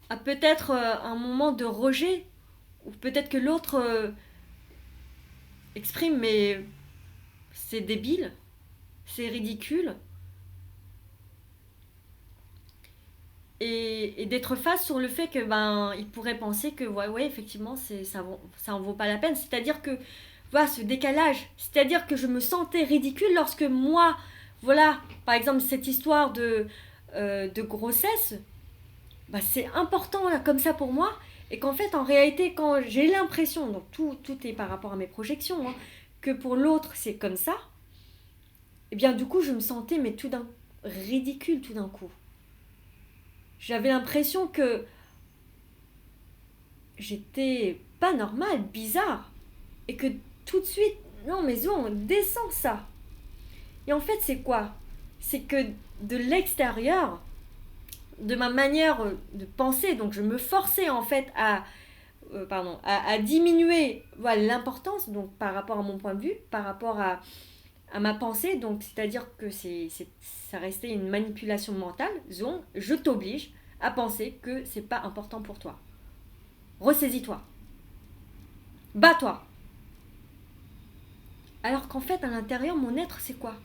à peut-être un moment de rejet, ou peut-être que l'autre exprime mais c'est débile, c'est ridicule, et d'être face sur le fait que il pourrait penser que ouais effectivement ça en vaut pas la peine, c'est-à-dire que voilà ce décalage, c'est-à-dire que je me sentais ridicule lorsque moi voilà par exemple cette histoire de grossesse, c'est important là, comme ça pour moi, et qu'en fait en réalité quand j'ai l'impression, donc tout est par rapport à mes projections, hein, que pour l'autre c'est comme ça, et bien du coup je me sentais mais tout d'un ridicule tout d'un coup. J'avais l'impression que j'étais pas normale, bizarre. Et que tout de suite, non mais Zo, on descend ça. Et en fait, c'est quoi? C'est que de l'extérieur, de ma manière de penser, donc je me forçais en fait à diminuer voilà, l'importance, donc par rapport à mon point de vue, par rapport à ma pensée, donc c'est-à-dire que ça restait une manipulation mentale. Zon, je t'oblige à penser que c'est pas important pour toi. Ressaisis-toi. Bats-toi. Alors qu'en fait, à l'intérieur, mon être, c'est quoi?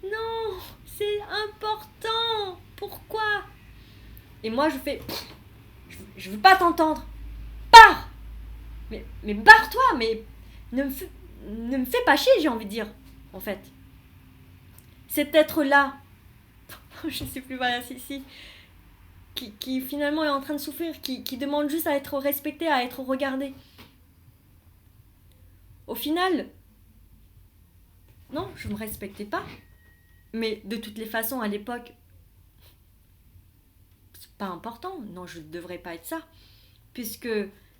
Non, c'est important. Pourquoi? Et moi, je fais, je veux pas t'entendre. Pars. Mais barre-toi. Mais ne me, ne me fais pas chier, j'ai envie de dire. En fait, cet être-là, je sais plus, voilà, si, qui finalement est en train de souffrir, qui demande juste à être respecté, à être regardé. Au final, non, je me respectais pas. Mais de toutes les façons, à l'époque, c'est pas important. Non, je ne devrais pas être ça. Puisque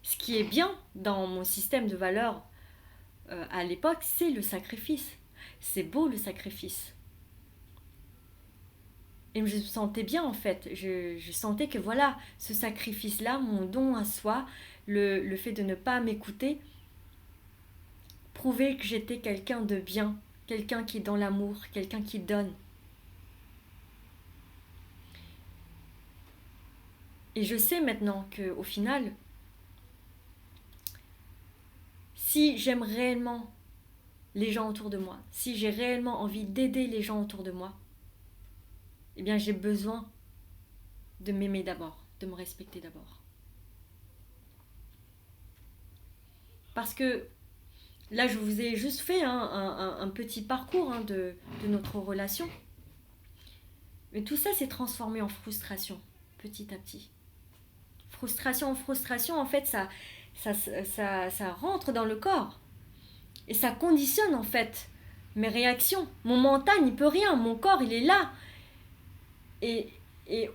ce qui est bien dans mon système de valeurs à l'époque, c'est le sacrifice. C'est beau le sacrifice. Et je me sentais bien en fait. Je sentais que voilà, ce sacrifice-là, mon don à soi, le fait de ne pas m'écouter, prouvait que j'étais quelqu'un de bien, quelqu'un qui est dans l'amour, quelqu'un qui donne. Et je sais maintenant qu'au final, si j'aime réellement les gens autour de moi, si j'ai réellement envie d'aider les gens autour de moi, eh bien j'ai besoin de m'aimer d'abord, de me respecter d'abord. Parce que là, je vous ai juste fait un petit parcours de notre relation. Mais tout ça s'est transformé en frustration, petit à petit. Frustration en frustration, en fait, ça rentre dans le corps. Et ça conditionne, en fait, mes réactions. Mon mental n'y peut rien, mon corps, il est là. Et, et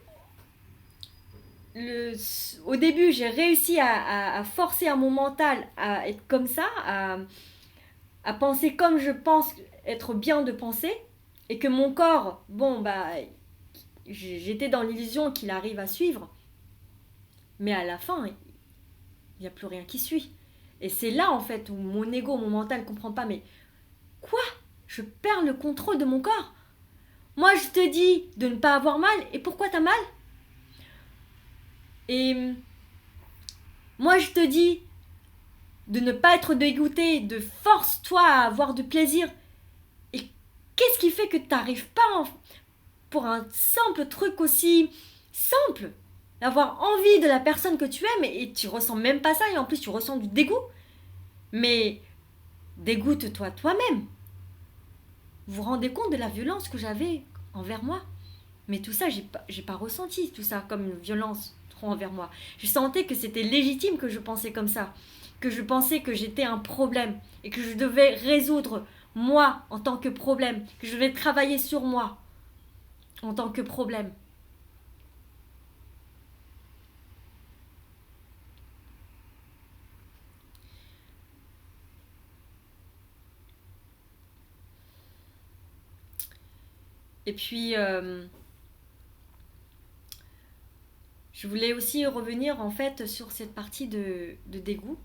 au début, j'ai réussi à forcer à mon mental à être comme ça, à penser comme je pense être bien de penser, et que mon corps, j'étais dans l'illusion qu'il arrive à suivre, mais à la fin, il n'y a plus rien qui suit. Et c'est là, en fait, où mon ego, mon mental ne comprend pas, mais quoi? Je perds le contrôle de mon corps? Moi, je te dis de ne pas avoir mal, et pourquoi t'as mal? Et moi, je te dis de ne pas être dégoûté, de force-toi à avoir du plaisir. Et qu'est-ce qui fait que tu n'arrives pas pour un simple truc aussi simple, d'avoir envie de la personne que tu aimes et tu ressens même pas ça et en plus tu ressens du dégoût? Mais dégoûte-toi toi-même. Vous vous rendez compte de la violence que j'avais envers moi? Mais tout ça, j'ai pas ressenti tout ça comme une violence trop envers moi. Je sentais que c'était légitime que je pensais comme ça, que je pensais que j'étais un problème et que je devais résoudre moi en tant que problème, que je devais travailler sur moi en tant que problème. Et puis, je voulais aussi revenir en fait sur cette partie de dégoût.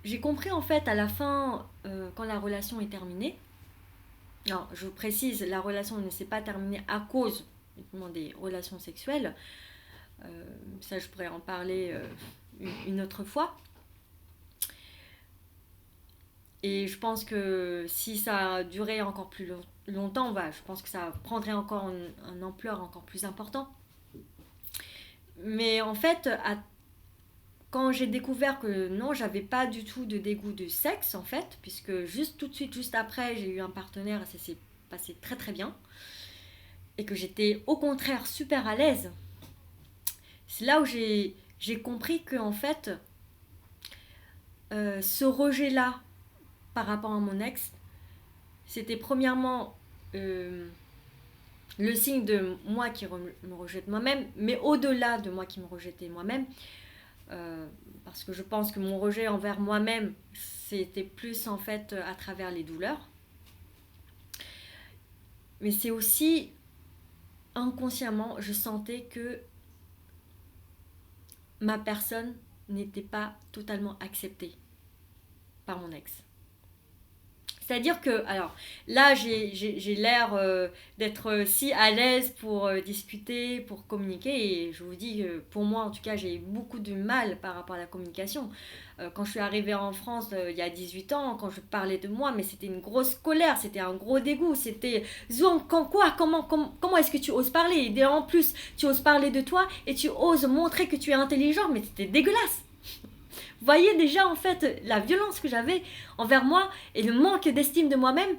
J'ai compris en fait à la fin, quand la relation est terminée. Non, je vous précise, la relation ne s'est pas terminée à cause uniquement des relations sexuelles. Ça, je pourrais en parler une autre fois. Et je pense que si ça a duré encore plus longtemps, je pense que ça prendrait encore une ampleur encore plus importante. Mais en fait, quand j'ai découvert que non, j'avais pas du tout de dégoût de sexe, en fait, puisque juste tout de suite, juste après, j'ai eu un partenaire et ça s'est passé très très bien, et que j'étais au contraire super à l'aise, c'est là où j'ai compris que en fait, ce rejet-là par rapport à mon ex, c'était premièrement le signe de moi qui me rejette moi-même, mais au-delà de moi qui me rejetais moi-même, parce que je pense que mon rejet envers moi-même, c'était plus en fait à travers les douleurs. Mais c'est aussi inconsciemment, je sentais que ma personne n'était pas totalement acceptée par mon ex. C'est-à-dire que, alors là, j'ai l'air d'être si à l'aise pour discuter, pour communiquer, et je vous dis, pour moi en tout cas, j'ai eu beaucoup de mal par rapport à la communication. Quand je suis arrivée en France il y a 18 ans, quand je parlais de moi, mais c'était une grosse colère, c'était un gros dégoût, c'était Zouang, comment est-ce que tu oses parler? Et en plus, tu oses parler de toi et tu oses montrer que tu es intelligent, mais c'était dégueulasse. Vous voyez déjà en fait la violence que j'avais envers moi et le manque d'estime de moi-même.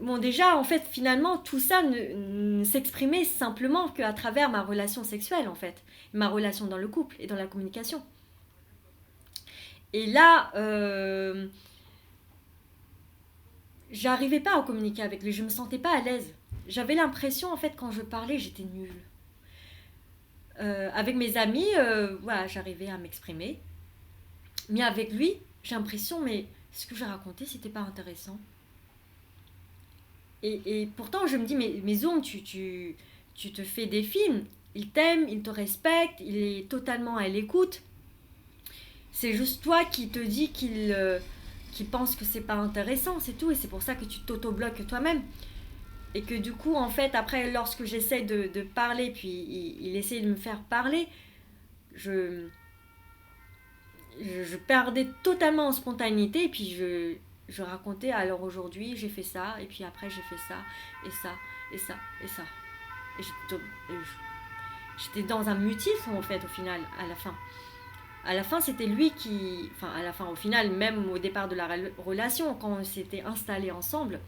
Bon, déjà en fait finalement tout ça ne s'exprimait simplement qu'à travers ma relation sexuelle en fait, ma relation dans le couple et dans la communication. Et là, j'arrivais pas à communiquer avec lui, je me sentais pas à l'aise. J'avais l'impression en fait quand je parlais j'étais nulle. Avec mes amis, voilà, j'arrivais à m'exprimer. Mais avec lui, j'ai l'impression, mais ce que j'ai raconté, c'était pas intéressant. Et pourtant, je me dis, mais Zoom, tu te fais des films. Il t'aime, il te respecte, il est totalement à l'écoute. C'est juste toi qui te dis qu'il pense que c'est pas intéressant, c'est tout. Et c'est pour ça que tu t'auto-bloques toi-même. Et que du coup, en fait, après, lorsque j'essaie de parler, puis il essaie de me faire parler, je perdais totalement en spontanéité. Et puis je racontais, alors aujourd'hui, j'ai fait ça, et puis après, j'ai fait ça, et ça, et ça, et ça. Et j'étais dans un mutisme, en fait, au final, à la fin. À la fin, c'était lui qui... Enfin, à la fin, au final, même au départ de la relation, quand on s'était installés ensemble,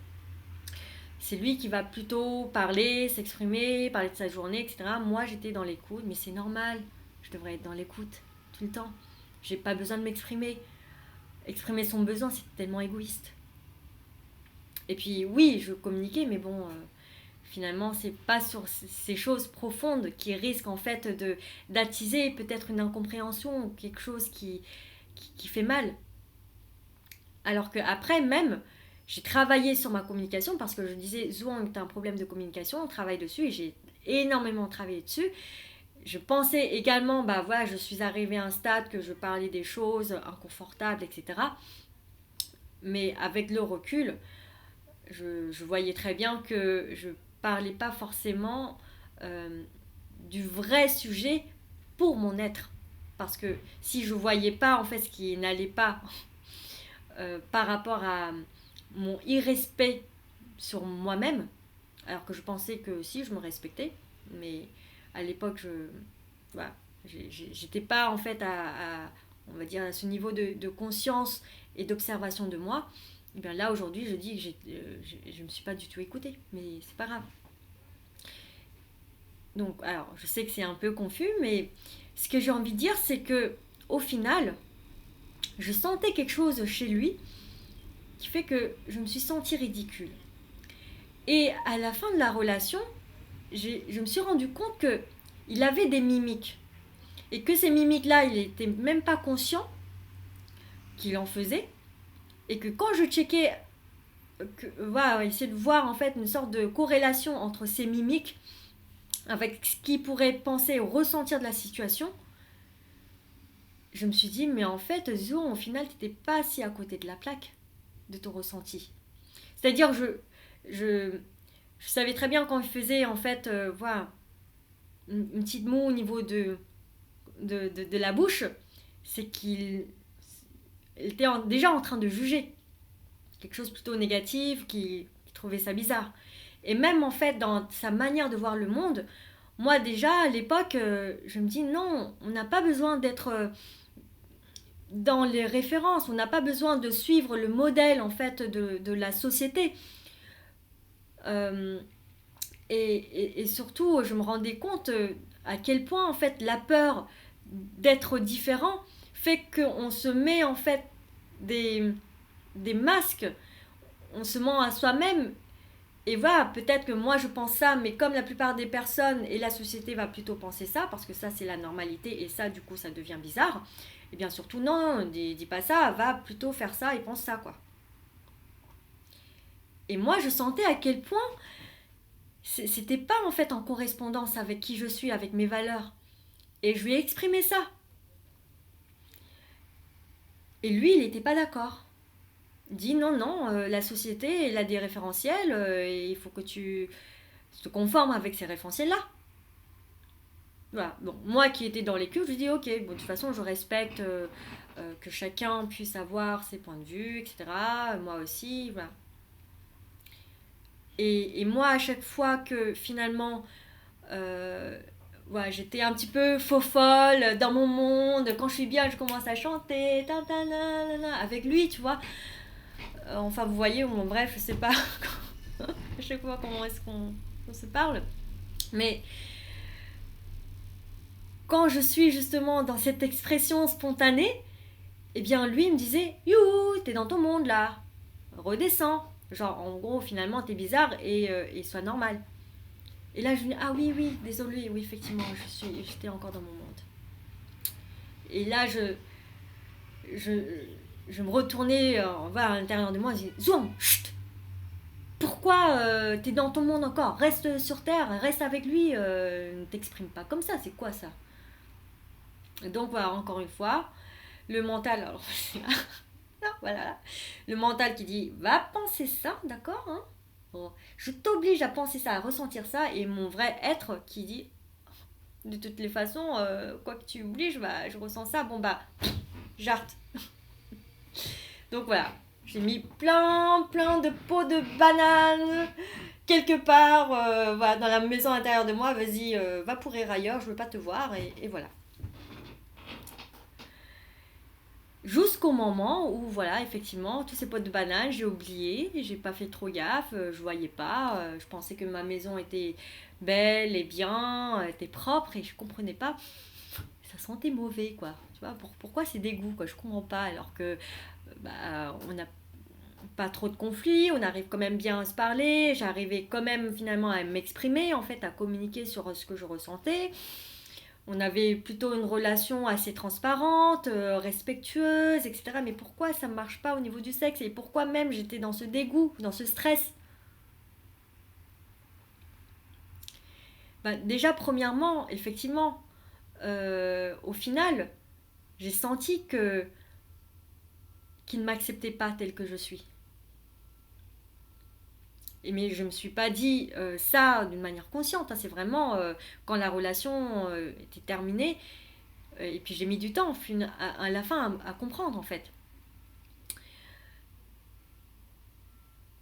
c'est lui qui va plutôt parler, s'exprimer, parler de sa journée, etc. Moi, j'étais dans l'écoute, mais c'est normal. Je devrais être dans l'écoute tout le temps. J'ai pas besoin de m'exprimer. Exprimer son besoin, c'est tellement égoïste. Et puis, oui, je communiquais, mais bon, finalement, c'est pas sur ces choses profondes qui risquent en fait d'attiser peut-être une incompréhension ou quelque chose qui fait mal. Alors qu'après, même, j'ai travaillé sur ma communication parce que je disais, Zouang, tu as un problème de communication, on travaille dessus et j'ai énormément travaillé dessus. Je pensais également, bah voilà, je suis arrivée à un stade que je parlais des choses inconfortables, etc. Mais avec le recul, je voyais très bien que je parlais pas forcément du vrai sujet pour mon être. Parce que si je voyais pas en fait ce qui n'allait pas par rapport à mon irrespect sur moi-même, alors que je pensais que si je me respectais, mais à l'époque voilà, j'étais pas en fait on va dire à ce niveau de conscience et d'observation de moi. Et bien là aujourd'hui je dis que je me suis pas du tout écoutée, mais c'est pas grave. Donc alors je sais que c'est un peu confus, mais ce que j'ai envie de dire c'est que au final je sentais quelque chose chez lui qui fait que je me suis sentie ridicule. Et à la fin de la relation, je me suis rendu compte que il avait des mimiques. Et que ces mimiques-là, il n'était même pas conscient qu'il en faisait. Et que quand je checkais, voilà, essayer de voir en fait une sorte de corrélation entre ces mimiques avec ce qu'il pourrait penser ou ressentir de la situation, je me suis dit, mais en fait, Zo, au final, t'étais pas si à côté de la plaque de ton ressenti. C'est-à-dire, je, je savais très bien quand il faisait, en fait, voilà, une petite moue au niveau de la bouche, c'est qu'il était déjà en train de juger quelque chose plutôt négatif, qui trouvait ça bizarre. Et même, en fait, dans sa manière de voir le monde, moi, déjà, à l'époque, je me dis, non, on n'a pas besoin d'être dans les références, on n'a pas besoin de suivre le modèle en fait de la société. Euh, et surtout, je me rendais compte à quel point en fait la peur d'être différent fait qu'on se met en fait des masques, on se ment à soi-même. Et voilà, peut-être que moi je pense ça, mais comme la plupart des personnes et la société va plutôt penser ça, parce que ça c'est la normalité et ça du coup ça devient bizarre, et bien surtout non, dis pas ça, va plutôt faire ça et pense ça quoi. Et moi je sentais à quel point c'était pas en fait en correspondance avec qui je suis, avec mes valeurs. Et je lui ai exprimé ça. Et lui il n'était pas d'accord. Il dit non, non, la société elle a des référentiels et il faut que tu te conformes avec ces référentiels-là. Voilà. Bon, moi qui étais dans les cuves, je dis ok, bon, de toute façon je respecte que chacun puisse avoir ses points de vue, etc. Moi aussi, voilà. Et moi à chaque fois que finalement voilà, j'étais un petit peu faux folle dans mon monde, quand je suis bien je commence à chanter avec lui, tu vois. Enfin vous voyez, bon, bref, je sais pas à chaque fois comment est-ce qu'on se parle. Mais quand je suis justement dans cette expression spontanée, eh bien lui il me disait youhou, t'es dans ton monde là, redescends. Genre en gros finalement t'es bizarre et sois normal. Et là je me dis ah oui oui désolé oui effectivement j'étais encore dans mon monde. Et là je, je me retournais voilà, à l'intérieur de moi et je dis zoom chut, pourquoi t'es dans ton monde encore, reste sur terre, reste avec lui, ne t'exprime pas comme ça, c'est quoi ça. Et donc voilà encore une fois le mental, alors voilà, le mental qui dit va penser ça, d'accord hein. Bon, je t'oblige à penser ça, à ressentir ça, et mon vrai être qui dit de toutes les façons, quoi que tu oublies, bah, je ressens ça, bon bah jarte. Donc voilà, j'ai mis plein de pots de bananes quelque part voilà, dans la maison intérieure de moi, vas-y va pourrir ailleurs, je veux pas te voir, et voilà. Jusqu'au moment où, voilà, effectivement, tous ces pots de bananes, j'ai oublié, j'ai pas fait trop gaffe, je voyais pas, je pensais que ma maison était belle et bien, était propre et je comprenais pas. Ça sentait mauvais, quoi. Tu vois, pourquoi c'est dégoût, quoi, je comprends pas, alors que bah, on n'a pas trop de conflits, on arrive quand même bien à se parler, j'arrivais quand même finalement à m'exprimer, en fait, à communiquer sur ce que je ressentais. On avait plutôt une relation assez transparente, respectueuse, etc. Mais pourquoi ça ne marche pas au niveau du sexe? Et pourquoi même j'étais dans ce dégoût, dans ce stress? Ben, déjà, premièrement, effectivement, au final, j'ai senti qu'il ne m'acceptait pas tel que je suis. Mais je ne me suis pas dit ça d'une manière consciente. Hein. C'est vraiment quand la relation était terminée. Et puis j'ai mis du temps à la fin à comprendre en fait.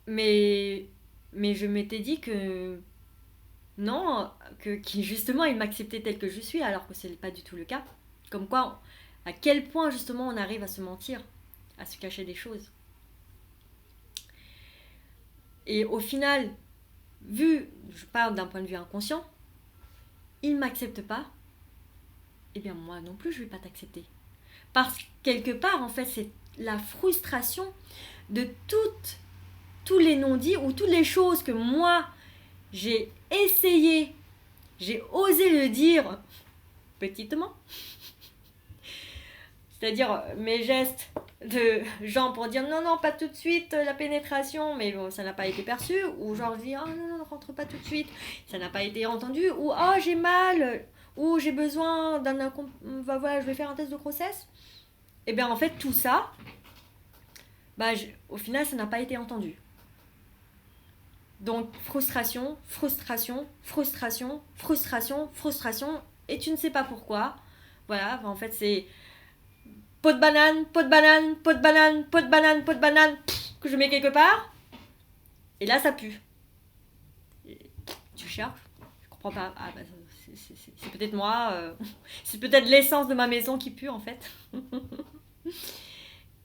Mais, mais je m'étais dit que non, justement il m'acceptait tel que je suis alors que ce n'est pas du tout le cas. Comme quoi, à quel point justement on arrive à se mentir, à se cacher des choses. Et au final, je parle d'un point de vue inconscient, il ne m'accepte pas, eh bien moi non plus je ne vais pas t'accepter. Parce que quelque part, en fait, c'est la frustration de tous les non-dits ou toutes les choses que moi, j'ai essayé, j'ai osé le dire petitement. C'est-à-dire mes gestes de gens pour dire non, non, pas tout de suite la pénétration, mais bon, ça n'a pas été perçu, ou genre je dis oh non, non, rentre pas tout de suite, ça n'a pas été entendu, ou oh j'ai mal, ou j'ai besoin voilà, je vais faire un test de grossesse. Et bien en fait, tout ça, au final, ça n'a pas été entendu. Donc frustration, frustration, frustration, frustration, frustration, et tu ne sais pas pourquoi. Voilà, en fait c'est pot de banane, pot de banane, pot de banane, pot de banane, pot de banane, que je mets quelque part. Et là, ça pue. Et tu cherches, je comprends pas. Ah, bah, c'est peut-être moi. C'est peut-être l'essence de ma maison qui pue, en fait.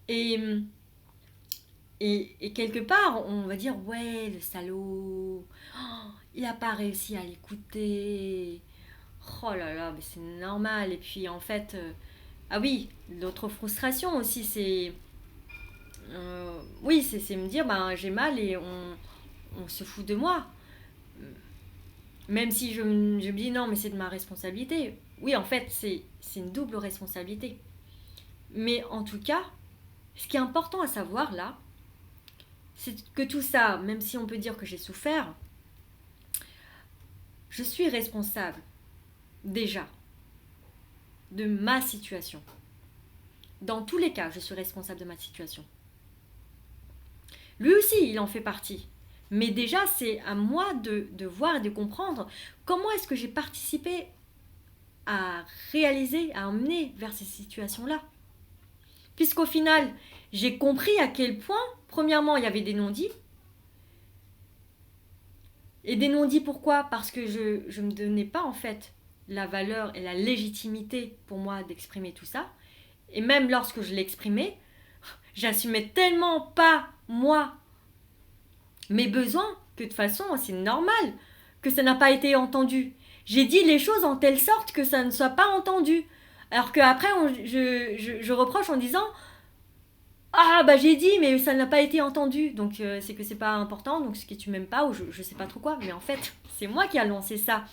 et, et quelque part, on va dire, ouais, le salaud, il a pas réussi à l'écouter. Oh là là, mais c'est normal. Et puis, en fait, ah oui, l'autre frustration aussi, c'est oui, c'est me dire, ben, j'ai mal et on se fout de moi. Même si je me dis non, mais c'est de ma responsabilité. Oui, en fait, c'est une double responsabilité. Mais en tout cas, ce qui est important à savoir là, c'est que tout ça, même si on peut dire que j'ai souffert, je suis responsable déjà de ma situation. Dans tous les cas, je suis responsable de ma situation. Lui aussi, il en fait partie. Mais déjà, c'est à moi de voir et de comprendre comment est-ce que j'ai participé à réaliser, à emmener vers ces situations-là. Puisqu'au final, j'ai compris à quel point, premièrement, il y avait des non-dits. Et des non-dits pourquoi ? Parce que je ne me donnais pas en fait la valeur et la légitimité pour moi d'exprimer tout ça. Et même lorsque je l'exprimais, j'assumais tellement pas, moi, mes besoins, que de toute façon, c'est normal que ça n'a pas été entendu. J'ai dit les choses en telle sorte que ça ne soit pas entendu. Alors qu'après, je reproche en disant ah bah j'ai dit mais ça n'a pas été entendu. Donc c'est que c'est pas important, donc ce que tu m'aimes pas ou je sais pas trop quoi. Mais en fait, c'est moi qui a lancé ça.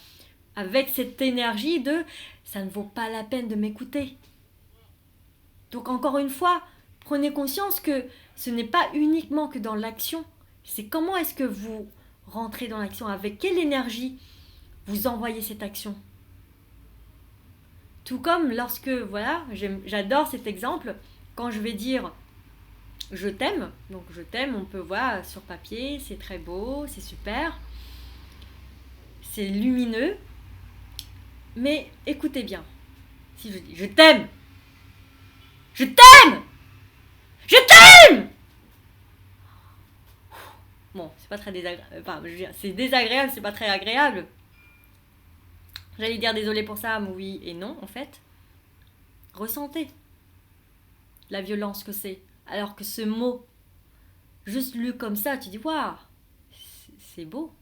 Avec cette énergie de ça ne vaut pas la peine de m'écouter. Donc encore une fois, prenez conscience que ce n'est pas uniquement que dans l'action, c'est comment est-ce que vous rentrez dans l'action, avec quelle énergie vous envoyez cette action. Tout comme lorsque, voilà, j'adore cet exemple, quand je vais dire je t'aime, donc je t'aime, on peut voir sur papier, c'est très beau, c'est super, c'est lumineux, mais écoutez bien, si je dis je t'aime, je t'aime, je t'aime. Bon, c'est pas très désagréable. Enfin, je veux dire, c'est désagréable, c'est pas très agréable. J'allais dire désolé pour ça, mais oui et non, en fait. Ressentez la violence que c'est. Alors que ce mot, juste lu comme ça, tu dis waouh, c'est beau.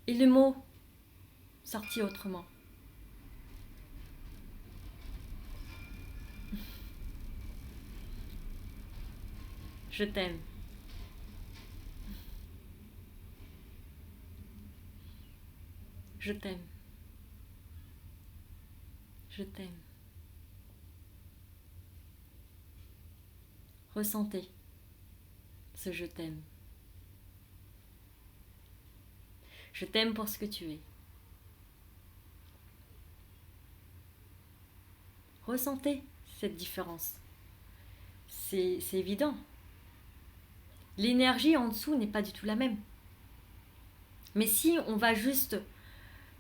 Et le mot sorti autrement. Je t'aime. Je t'aime. Je t'aime. Ressentez ce je t'aime. Je t'aime pour ce que tu es. Ressentez cette différence. C'est évident. L'énergie en dessous n'est pas du tout la même. Mais si on va juste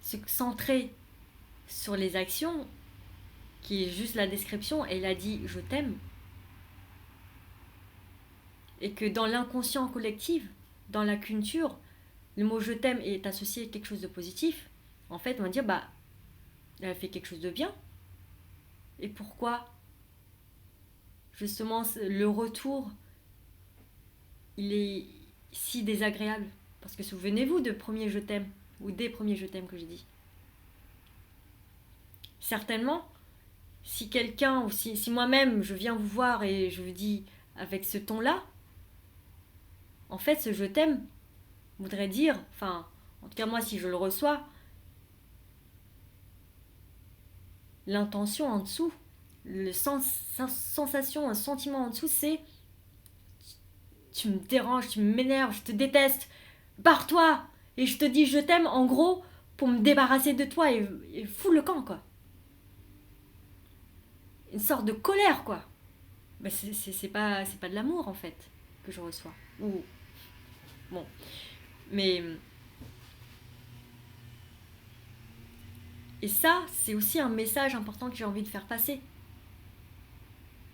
se centrer sur les actions, qui est juste la description, elle a dit je t'aime, et que dans l'inconscient collectif, dans la culture, le mot je t'aime est associé à quelque chose de positif, en fait on va dire bah elle a fait quelque chose de bien. Et pourquoi justement le retour il est si désagréable? Parce que souvenez-vous de premier je t'aime, ou des premiers je t'aime que j'ai dit. Certainement, si quelqu'un, ou si moi-même je viens vous voir et je vous dis avec ce ton-là, en fait ce je t'aime voudrait dire, enfin, en tout cas moi si je le reçois, l'intention en dessous, sensation, un sentiment en dessous, c'est tu me déranges, tu m'énerves, je te déteste, barre-toi. Et je te dis je t'aime, en gros, pour me débarrasser de toi et fous le camp, quoi. Une sorte de colère, quoi. Bah, c'est pas de l'amour, en fait, que je reçois. Ou, bon, mais... Et ça, c'est aussi un message important que j'ai envie de faire passer.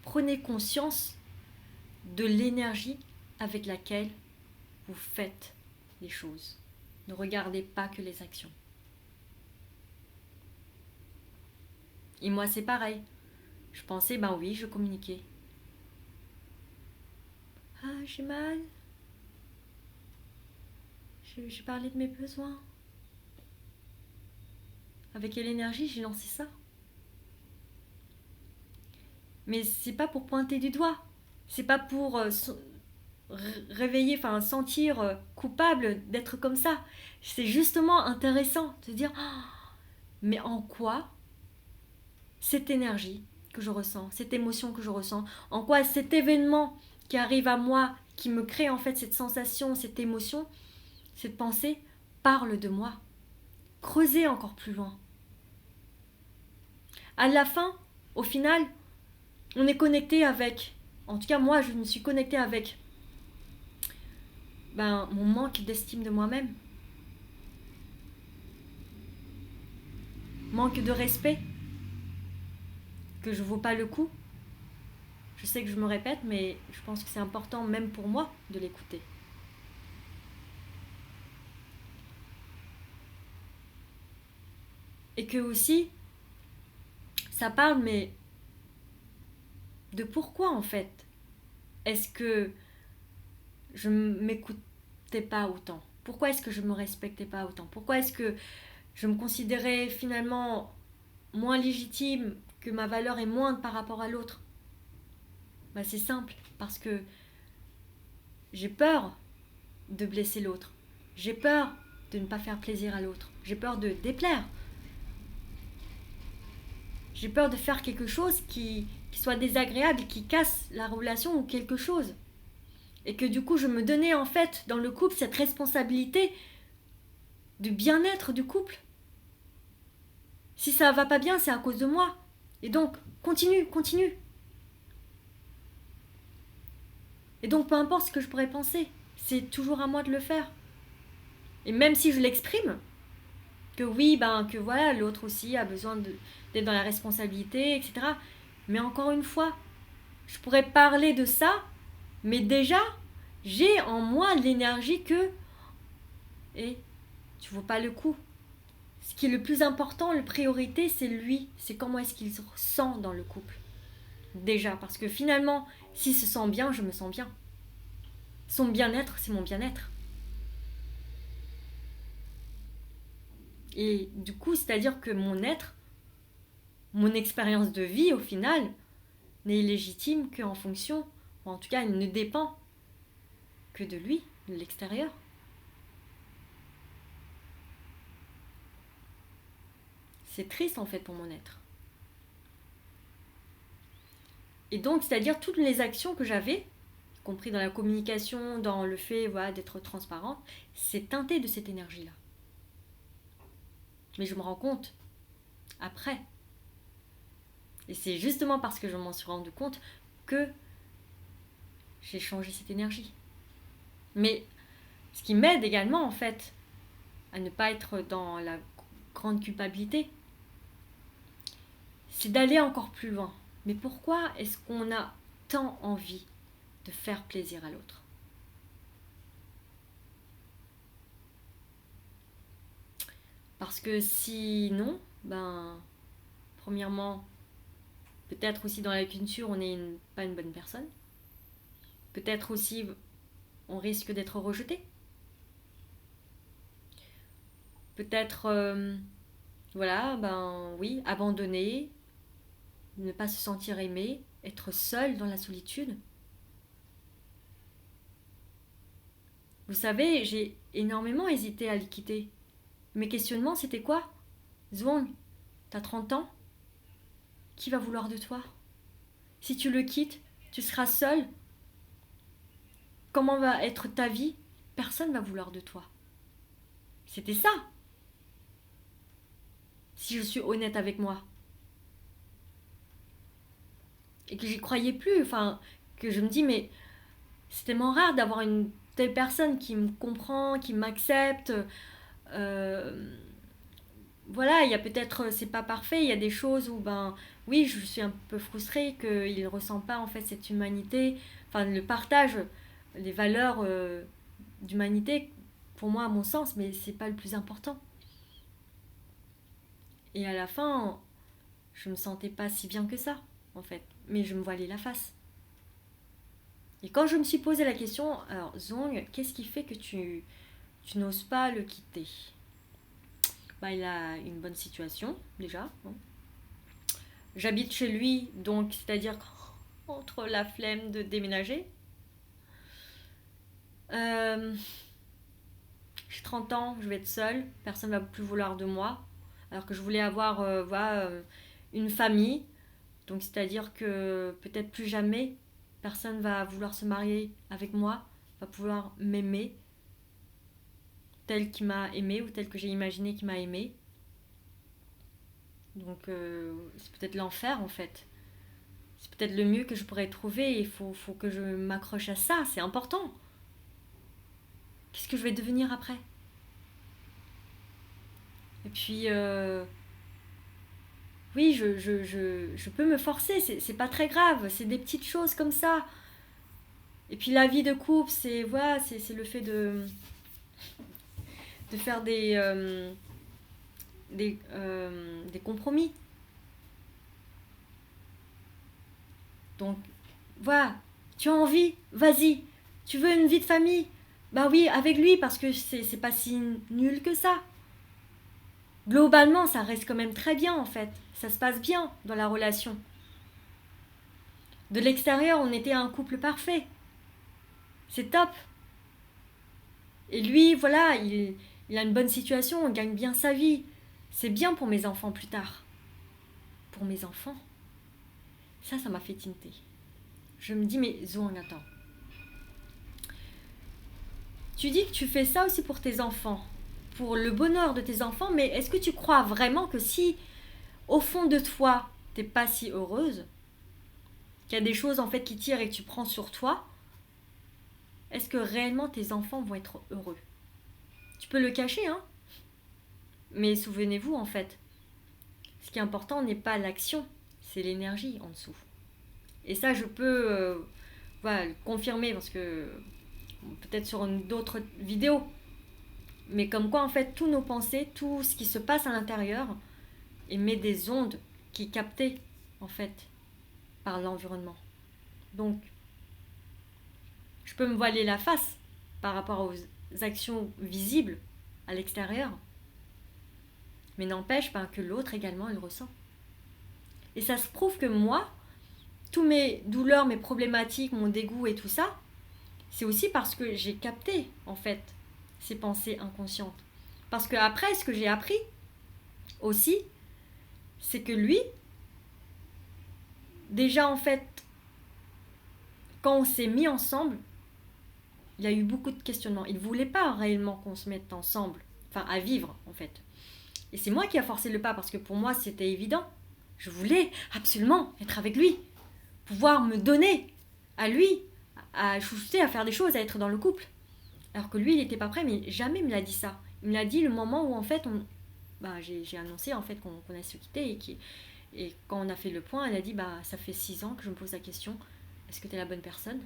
Prenez conscience de l'énergie avec laquelle vous faites les choses. Ne regardez pas que les actions. Et moi, c'est pareil. Je pensais, ben oui, je communiquais. Ah, j'ai mal. J'ai parlé de mes besoins. Avec quelle énergie j'ai lancé ça? Mais c'est pas pour pointer du doigt. C'est pas pour réveiller, enfin sentir coupable d'être comme ça. C'est justement intéressant de dire, oh, mais en quoi cette énergie que je ressens, cette émotion que je ressens, en quoi cet événement qui arrive à moi, qui me crée en fait cette sensation, cette émotion, cette pensée, parle de moi. Creusez encore plus loin. À la fin, au final, on est connecté avec, en tout cas moi je me suis connectée avec mon manque d'estime de moi-même, manque de respect, que je ne vaux pas le coup. Je sais que je me répète, mais je pense que c'est important même pour moi de l'écouter. Et que aussi, ça parle, mais de pourquoi en fait est-ce que je ne m'écoutais pas autant? Pourquoi est-ce que je ne me respectais pas autant? Pourquoi est-ce que je me considérais finalement moins légitime, que ma valeur est moindre par rapport à l'autre? C'est simple, parce que j'ai peur de blesser l'autre. J'ai peur de ne pas faire plaisir à l'autre. J'ai peur de déplaire. J'ai peur de faire quelque chose qui soit désagréable, qui casse la relation ou quelque chose. Et que du coup, je me donnais en fait dans le couple cette responsabilité du bien-être du couple. Si ça va pas bien, c'est à cause de moi. Et donc, continue. Et donc, peu importe ce que je pourrais penser, c'est toujours à moi de le faire. Et même si je l'exprime, que oui, que voilà, l'autre aussi a besoin d'être dans la responsabilité, etc. Mais encore une fois, je pourrais parler de ça, mais déjà, j'ai en moi l'énergie que, et tu vaux pas le coup. Ce qui est le plus important, la priorité, c'est lui. C'est comment est-ce qu'il se sent dans le couple. Déjà, parce que finalement, s'il se sent bien, je me sens bien. Son bien-être, c'est mon bien-être. Et du coup, c'est-à-dire que mon être, mon expérience de vie, au final, n'est légitime qu'en fonction, ou en tout cas, elle ne dépend que de lui, de l'extérieur. C'est triste en fait pour mon être. Et donc, c'est-à-dire toutes les actions que j'avais, y compris dans la communication, dans le fait d'être transparente, c'est teinté de cette énergie-là. Mais je me rends compte après. Et c'est justement parce que je m'en suis rendu compte que j'ai changé cette énergie. Mais ce qui m'aide également en fait à ne pas être dans la grande culpabilité, c'est d'aller encore plus loin. Mais pourquoi est-ce qu'on a tant envie de faire plaisir à l'autre? Parce que sinon, premièrement, peut-être aussi dans la culture, on n'est pas une bonne personne. Peut-être aussi, on risque d'être rejeté. Peut-être, oui, abandonné, ne pas se sentir aimé, être seul dans la solitude. Vous savez, j'ai énormément hésité à le quitter. Mes questionnements, c'était quoi? Zwang, t'as 30 ans? Qui va vouloir de toi? Si tu le quittes, tu seras seul. Comment va être ta vie? Personne va vouloir de toi. C'était ça. Si je suis honnête avec moi. Et que j'y croyais plus. Enfin, que je me dis, mais c'est tellement rare d'avoir une telle personne qui me comprend, qui m'accepte. Euh, voilà, il y a peut-être, c'est pas parfait, il y a des choses où, ben, oui, je suis un peu frustrée qu'il ne ressent pas en fait cette humanité, enfin, le partage, les valeurs d'humanité, pour moi, à mon sens, mais c'est pas le plus important. Et à la fin, je me sentais pas si bien que ça, en fait, mais je me voilais la face. Et quand je me suis posé la question, alors Zong, qu'est-ce qui fait que tu n'oses pas le quitter? Bah, il a une bonne situation, déjà. Bon. J'habite chez lui, donc c'est-à-dire entre la flemme de déménager. Euh, j'ai 30 ans, je vais être seule, personne ne va plus vouloir de moi. Alors que je voulais avoir voilà, une famille, donc c'est-à-dire que peut-être plus jamais personne va vouloir se marier avec moi, va pouvoir m'aimer tel qu'il m'a aimé ou tel que j'ai imaginé qu'il m'a aimé. Donc c'est peut-être l'enfer en fait. C'est peut-être le mieux que je pourrais trouver. Il faut que je m'accroche à ça. C'est important. Qu'est-ce que je vais devenir après? Et puis, oui, je peux me forcer. C'est pas très grave. C'est des petites choses comme ça. Et puis, la vie de couple, c'est voilà, c'est le fait de faire des compromis. Donc, voilà. Tu as envie? Vas-y. Tu veux une vie de famille? Bah oui, avec lui, parce que c'est pas si nul que ça. Globalement, ça reste quand même très bien en fait. Ça se passe bien dans la relation. De l'extérieur, on était un couple parfait. C'est top. Et lui, voilà, il a une bonne situation, il gagne bien sa vie. C'est bien pour mes enfants plus tard. Pour mes enfants, ça m'a fait tinter. Je me dis, mais Zouang, attends. Tu dis que tu fais ça aussi pour tes enfants, pour le bonheur de tes enfants, mais est-ce que tu crois vraiment que si, au fond de toi, t'es pas si heureuse, qu'il y a des choses en fait qui tirent et que tu prends sur toi, est-ce que réellement tes enfants vont être heureux? Tu peux le cacher, hein, mais souvenez-vous en fait, ce qui est important n'est pas l'action, c'est l'énergie en dessous. Et ça, je peux voilà, le confirmer parce que peut-être sur d'autres vidéos, mais comme quoi en fait, tous nos pensées, tout ce qui se passe à l'intérieur émet des ondes qui sont captées en fait par l'environnement. Donc, je peux me voiler la face par rapport aux actions visibles à l'extérieur, mais n'empêche pas que l'autre également le ressent. Et ça se prouve que moi, tous mes douleurs, mes problématiques, mon dégoût et tout ça, c'est aussi parce que j'ai capté en fait ces pensées inconscientes. Parce que après, ce que j'ai appris aussi, c'est que lui, déjà en fait, quand on s'est mis ensemble, il y a eu beaucoup de questionnements. Il ne voulait pas réellement qu'on se mette ensemble, enfin à vivre en fait. Et c'est moi qui a forcé le pas parce que pour moi c'était évident. Je voulais absolument être avec lui, pouvoir me donner à lui, à chouchouter, à faire des choses, à être dans le couple. Alors que lui il n'était pas prêt, mais jamais il me l'a dit ça. Il me l'a dit le moment où en fait j'ai annoncé en fait qu'on allait se quitter et quand on a fait le point, elle a dit ça fait 6 ans que je me pose la question, est-ce que tu es la bonne personne?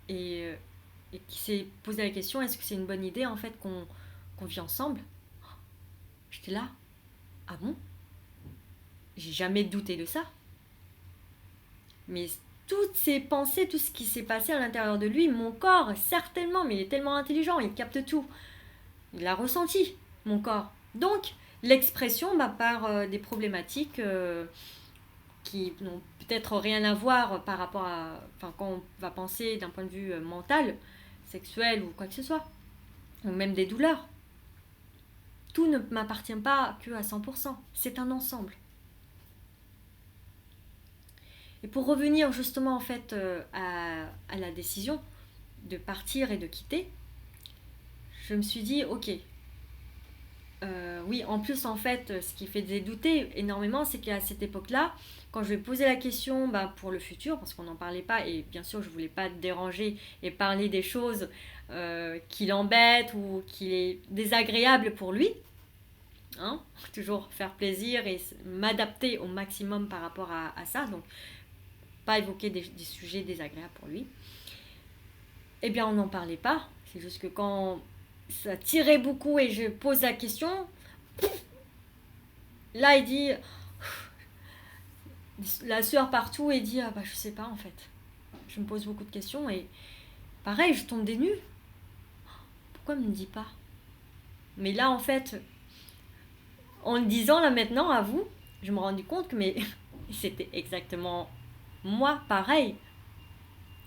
Et, et qui s'est posé la question, est-ce que c'est une bonne idée en fait qu'on vit ensemble? J'étais là, ah bon? J'ai jamais douté de ça. Mais toutes ces pensées, tout ce qui s'est passé à l'intérieur de lui, mon corps, certainement, mais il est tellement intelligent, il capte tout. Il a ressenti, mon corps. Donc, l'expression par des problématiques qui n'ont peut-être rien à voir par rapport à... Enfin, quand on va penser d'un point de vue mental, sexuel ou quoi que ce soit. Ou même des douleurs. Tout ne m'appartient pas que à 100%. C'est un ensemble. Et pour revenir justement en fait à la décision de partir et de quitter, je me suis dit, ok, oui, en plus, en fait, ce qui faisait douter énormément, c'est qu'à cette époque-là, quand je lui ai posé la question pour le futur, parce qu'on n'en parlait pas, et bien sûr, je voulais pas te déranger et parler des choses qui l'embêtent ou qui est désagréable pour lui, hein, toujours faire plaisir et m'adapter au maximum par rapport à ça, donc pas évoquer des sujets désagréables pour lui. Eh bien, on n'en parlait pas, c'est juste que quand ça tirait beaucoup et je pose la question, là, il dit la sueur partout et dit je sais pas en fait. Je me pose beaucoup de questions et pareil, je tombe des nues. Pourquoi il me dit pas? Mais là, en fait, en le disant là maintenant à vous, je me rendais compte que c'était exactement moi, pareil,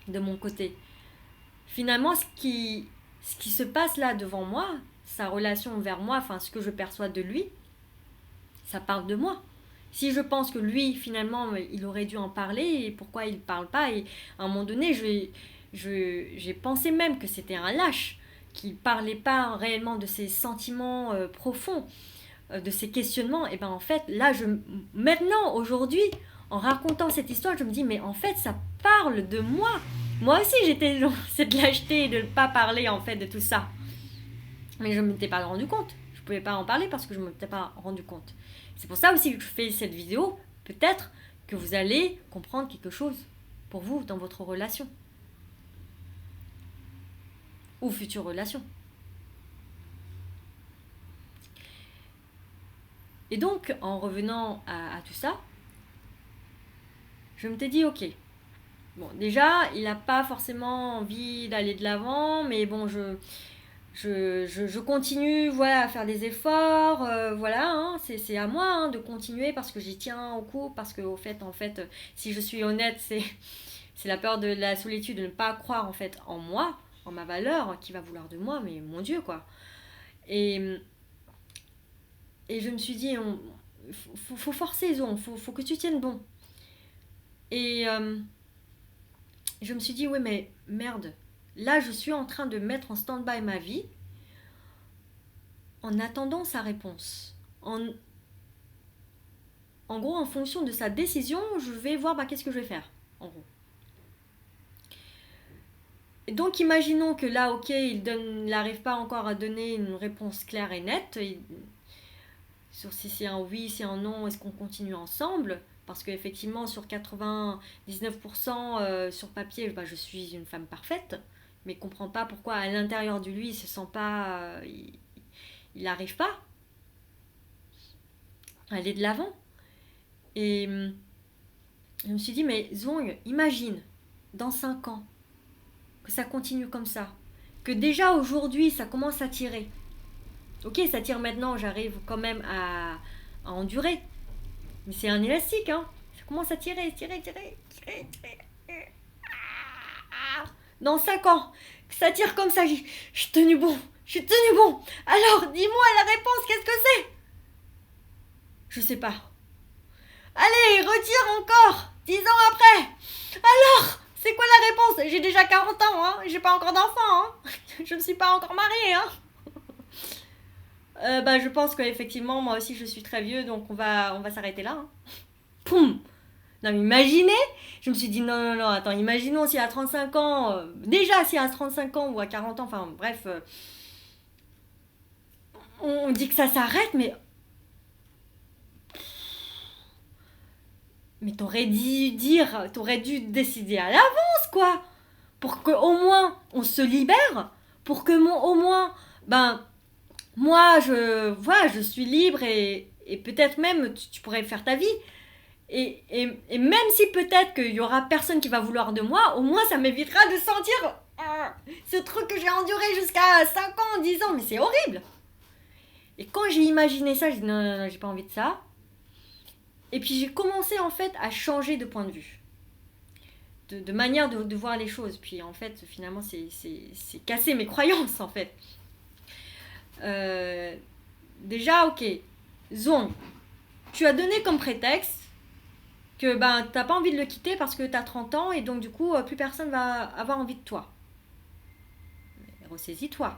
de mon côté. Finalement, ce qui se passe là devant moi, sa relation envers moi, enfin ce que je perçois de lui, ça parle de moi. Si je pense que lui, finalement, il aurait dû en parler, et pourquoi il ne parle pas, et à un moment donné, j'ai pensé même que c'était un lâche, qu'il ne parlait pas réellement de ses sentiments profonds, de ses questionnements. Et bien en fait, là, maintenant, aujourd'hui, en racontant cette histoire, je me dis, mais en fait, ça parle de moi. Moi aussi, j'étais dans cette lâcheté de ne pas parler, en fait, de tout ça. Mais je ne m'étais pas rendu compte. Je ne pouvais pas en parler parce que je ne m'étais pas rendu compte. C'est pour ça aussi que je fais cette vidéo. Peut-être que vous allez comprendre quelque chose pour vous dans votre relation. Ou future relation. Et donc, en revenant à tout ça, je me t'ai dit, ok. Bon, déjà, il n'a pas forcément envie d'aller de l'avant, mais bon, je continue voilà, à faire des efforts, voilà, hein, c'est à moi hein, de continuer parce que j'y tiens au coup, parce que en fait, si je suis honnête, c'est la peur de la solitude, de ne pas croire en fait en moi, en ma valeur, qui va vouloir de moi, mais mon Dieu quoi. Et, et je me suis dit, faut forcer, Zon, faut que tu tiennes bon. Et je me suis dit, oui mais merde, là je suis en train de mettre en stand-by ma vie, en attendant sa réponse. En gros, en fonction de sa décision, je vais voir qu'est-ce que je vais faire, en gros. Et donc, imaginons que là, ok, il n'arrive pas encore à donner une réponse claire et nette, sur si c'est un oui, si c'est un non, est-ce qu'on continue ensemble? Parce qu'effectivement, sur 99% sur papier, je suis une femme parfaite, mais ne comprend pas pourquoi à l'intérieur de lui, il se sent pas... il n'arrive pas à aller de l'avant. Et je me suis dit, mais Zong, imagine, dans 5 ans, que ça continue comme ça. Que déjà aujourd'hui, ça commence à tirer. Ok, ça tire maintenant, j'arrive quand même à endurer. Mais c'est un élastique, hein. Ça commence à tirer. Dans 5 ans, que ça tire comme ça, je suis tenu bon. Alors, dis-moi la réponse, qu'est-ce que c'est? Je sais pas. Allez, retire encore 10 ans après. Alors, c'est quoi la réponse? J'ai déjà 40 ans, hein. J'ai pas encore d'enfant, hein. Je ne suis pas encore mariée, hein. Je pense qu'effectivement, moi aussi, je suis très vieux, donc on va s'arrêter là. Hein. Poum. Non, mais imaginez. Je me suis dit, non, attends, imaginons si à 35 ans, déjà si à 35 ans ou à 40 ans, enfin bref, on dit que ça s'arrête, mais t'aurais dû décider à l'avance, quoi. Pour qu'au moins, on se libère. Pour que, au moins, moi, je suis libre et peut-être même, tu pourrais faire ta vie. Et même si peut-être qu'il y aura personne qui va vouloir de moi, au moins, ça m'évitera de sentir ce truc que j'ai enduré jusqu'à 5 ans, 10 ans. Mais c'est horrible. Et quand j'ai imaginé ça, j'ai dit non, j'ai pas envie de ça. Et puis j'ai commencé en fait à changer de point de vue, de manière de voir les choses. Puis en fait, finalement, c'est casser mes croyances en fait. Déjà, ok, Zong, tu as donné comme prétexte que ben, t'as pas envie de le quitter parce que t'as 30 ans et donc du coup, plus personne va avoir envie de toi. Mais ressaisis-toi.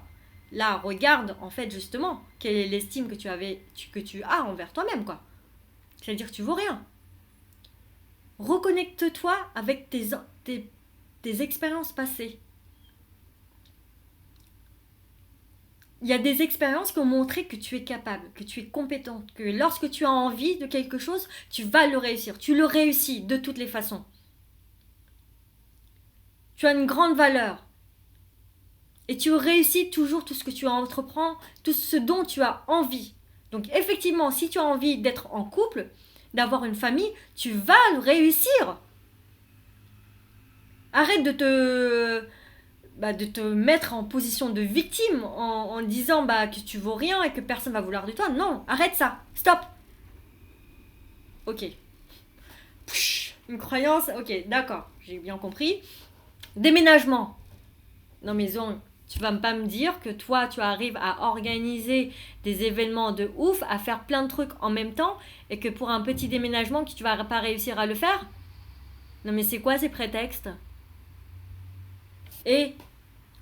Là, regarde en fait justement quelle est l'estime que tu as envers toi-même, quoi. C'est-à-dire que tu vaux rien. Reconnecte-toi avec tes expériences passées. Il y a des expériences qui ont montré que tu es capable, que tu es compétente, que lorsque tu as envie de quelque chose, tu vas le réussir. Tu le réussis de toutes les façons. Tu as une grande valeur. Et tu réussis toujours tout ce que tu entreprends, tout ce dont tu as envie. Donc effectivement, si tu as envie d'être en couple, d'avoir une famille, tu vas le réussir. Arrête de te mettre en position de victime en disant que tu vaux rien et que personne va vouloir de toi. Non, arrête ça. Stop. Ok. Une croyance. Ok, d'accord. J'ai bien compris. Déménagement. Non mais Zong, tu vas pas me dire que toi, tu arrives à organiser des événements de ouf, à faire plein de trucs en même temps et que pour un petit déménagement, que tu vas pas réussir à le faire? Non mais c'est quoi ces prétextes? Et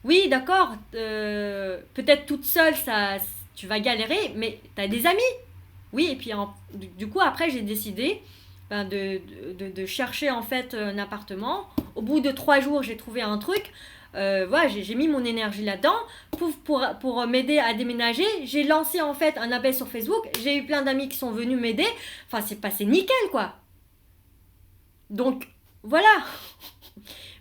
oui, d'accord, peut-être toute seule, ça, tu vas galérer, mais tu as des amis. Oui, et puis du coup, après, j'ai décidé de chercher en fait un appartement. Au bout de 3 jours, j'ai trouvé un truc. Voilà, j'ai mis mon énergie là-dedans pour m'aider à déménager. J'ai lancé en fait un appel sur Facebook. J'ai eu plein d'amis qui sont venus m'aider. Enfin, c'est passé nickel, quoi. Donc, voilà.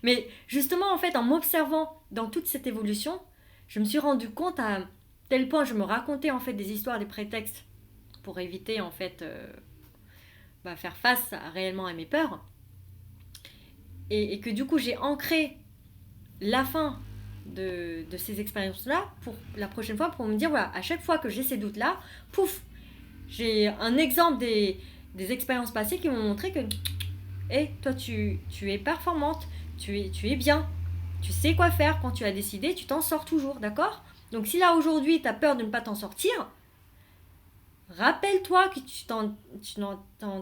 Mais justement, en fait, en m'observant dans toute cette évolution, je me suis rendu compte à tel point je me racontais en fait des histoires, des prétextes pour éviter en fait faire face réellement à mes peurs. Et que du coup, j'ai ancré la fin de ces expériences-là pour la prochaine fois, pour me dire, voilà, à chaque fois que j'ai ces doutes-là, pouf, j'ai un exemple des expériences passées qui m'ont montré que, toi, tu es performante, tu es bien, tu sais quoi faire quand tu as décidé, tu t'en sors toujours, d'accord? Donc si là aujourd'hui tu as peur de ne pas t'en sortir, rappelle-toi que tu t'en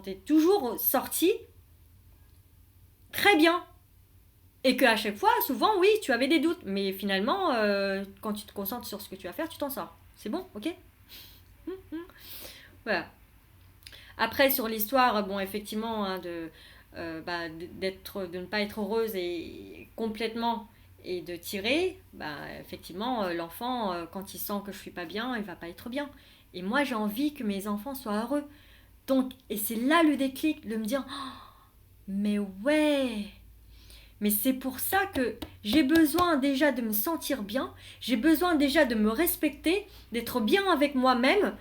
es toujours sorti très bien. Et qu'à chaque fois, souvent, oui, tu avais des doutes. Mais finalement, quand tu te concentres sur ce que tu vas faire, tu t'en sors. C'est bon, ok? Voilà. Après, sur l'histoire, bon, effectivement, hein, de ne pas être heureuse et complètement et de tirer, effectivement, l'enfant, quand il sent que je suis pas bien, il va pas être bien. Et moi, j'ai envie que mes enfants soient heureux. Donc, et c'est là le déclic de me dire, oh, mais ouais, mais c'est pour ça que j'ai besoin déjà de me sentir bien, j'ai besoin déjà de me respecter, d'être bien avec moi-même,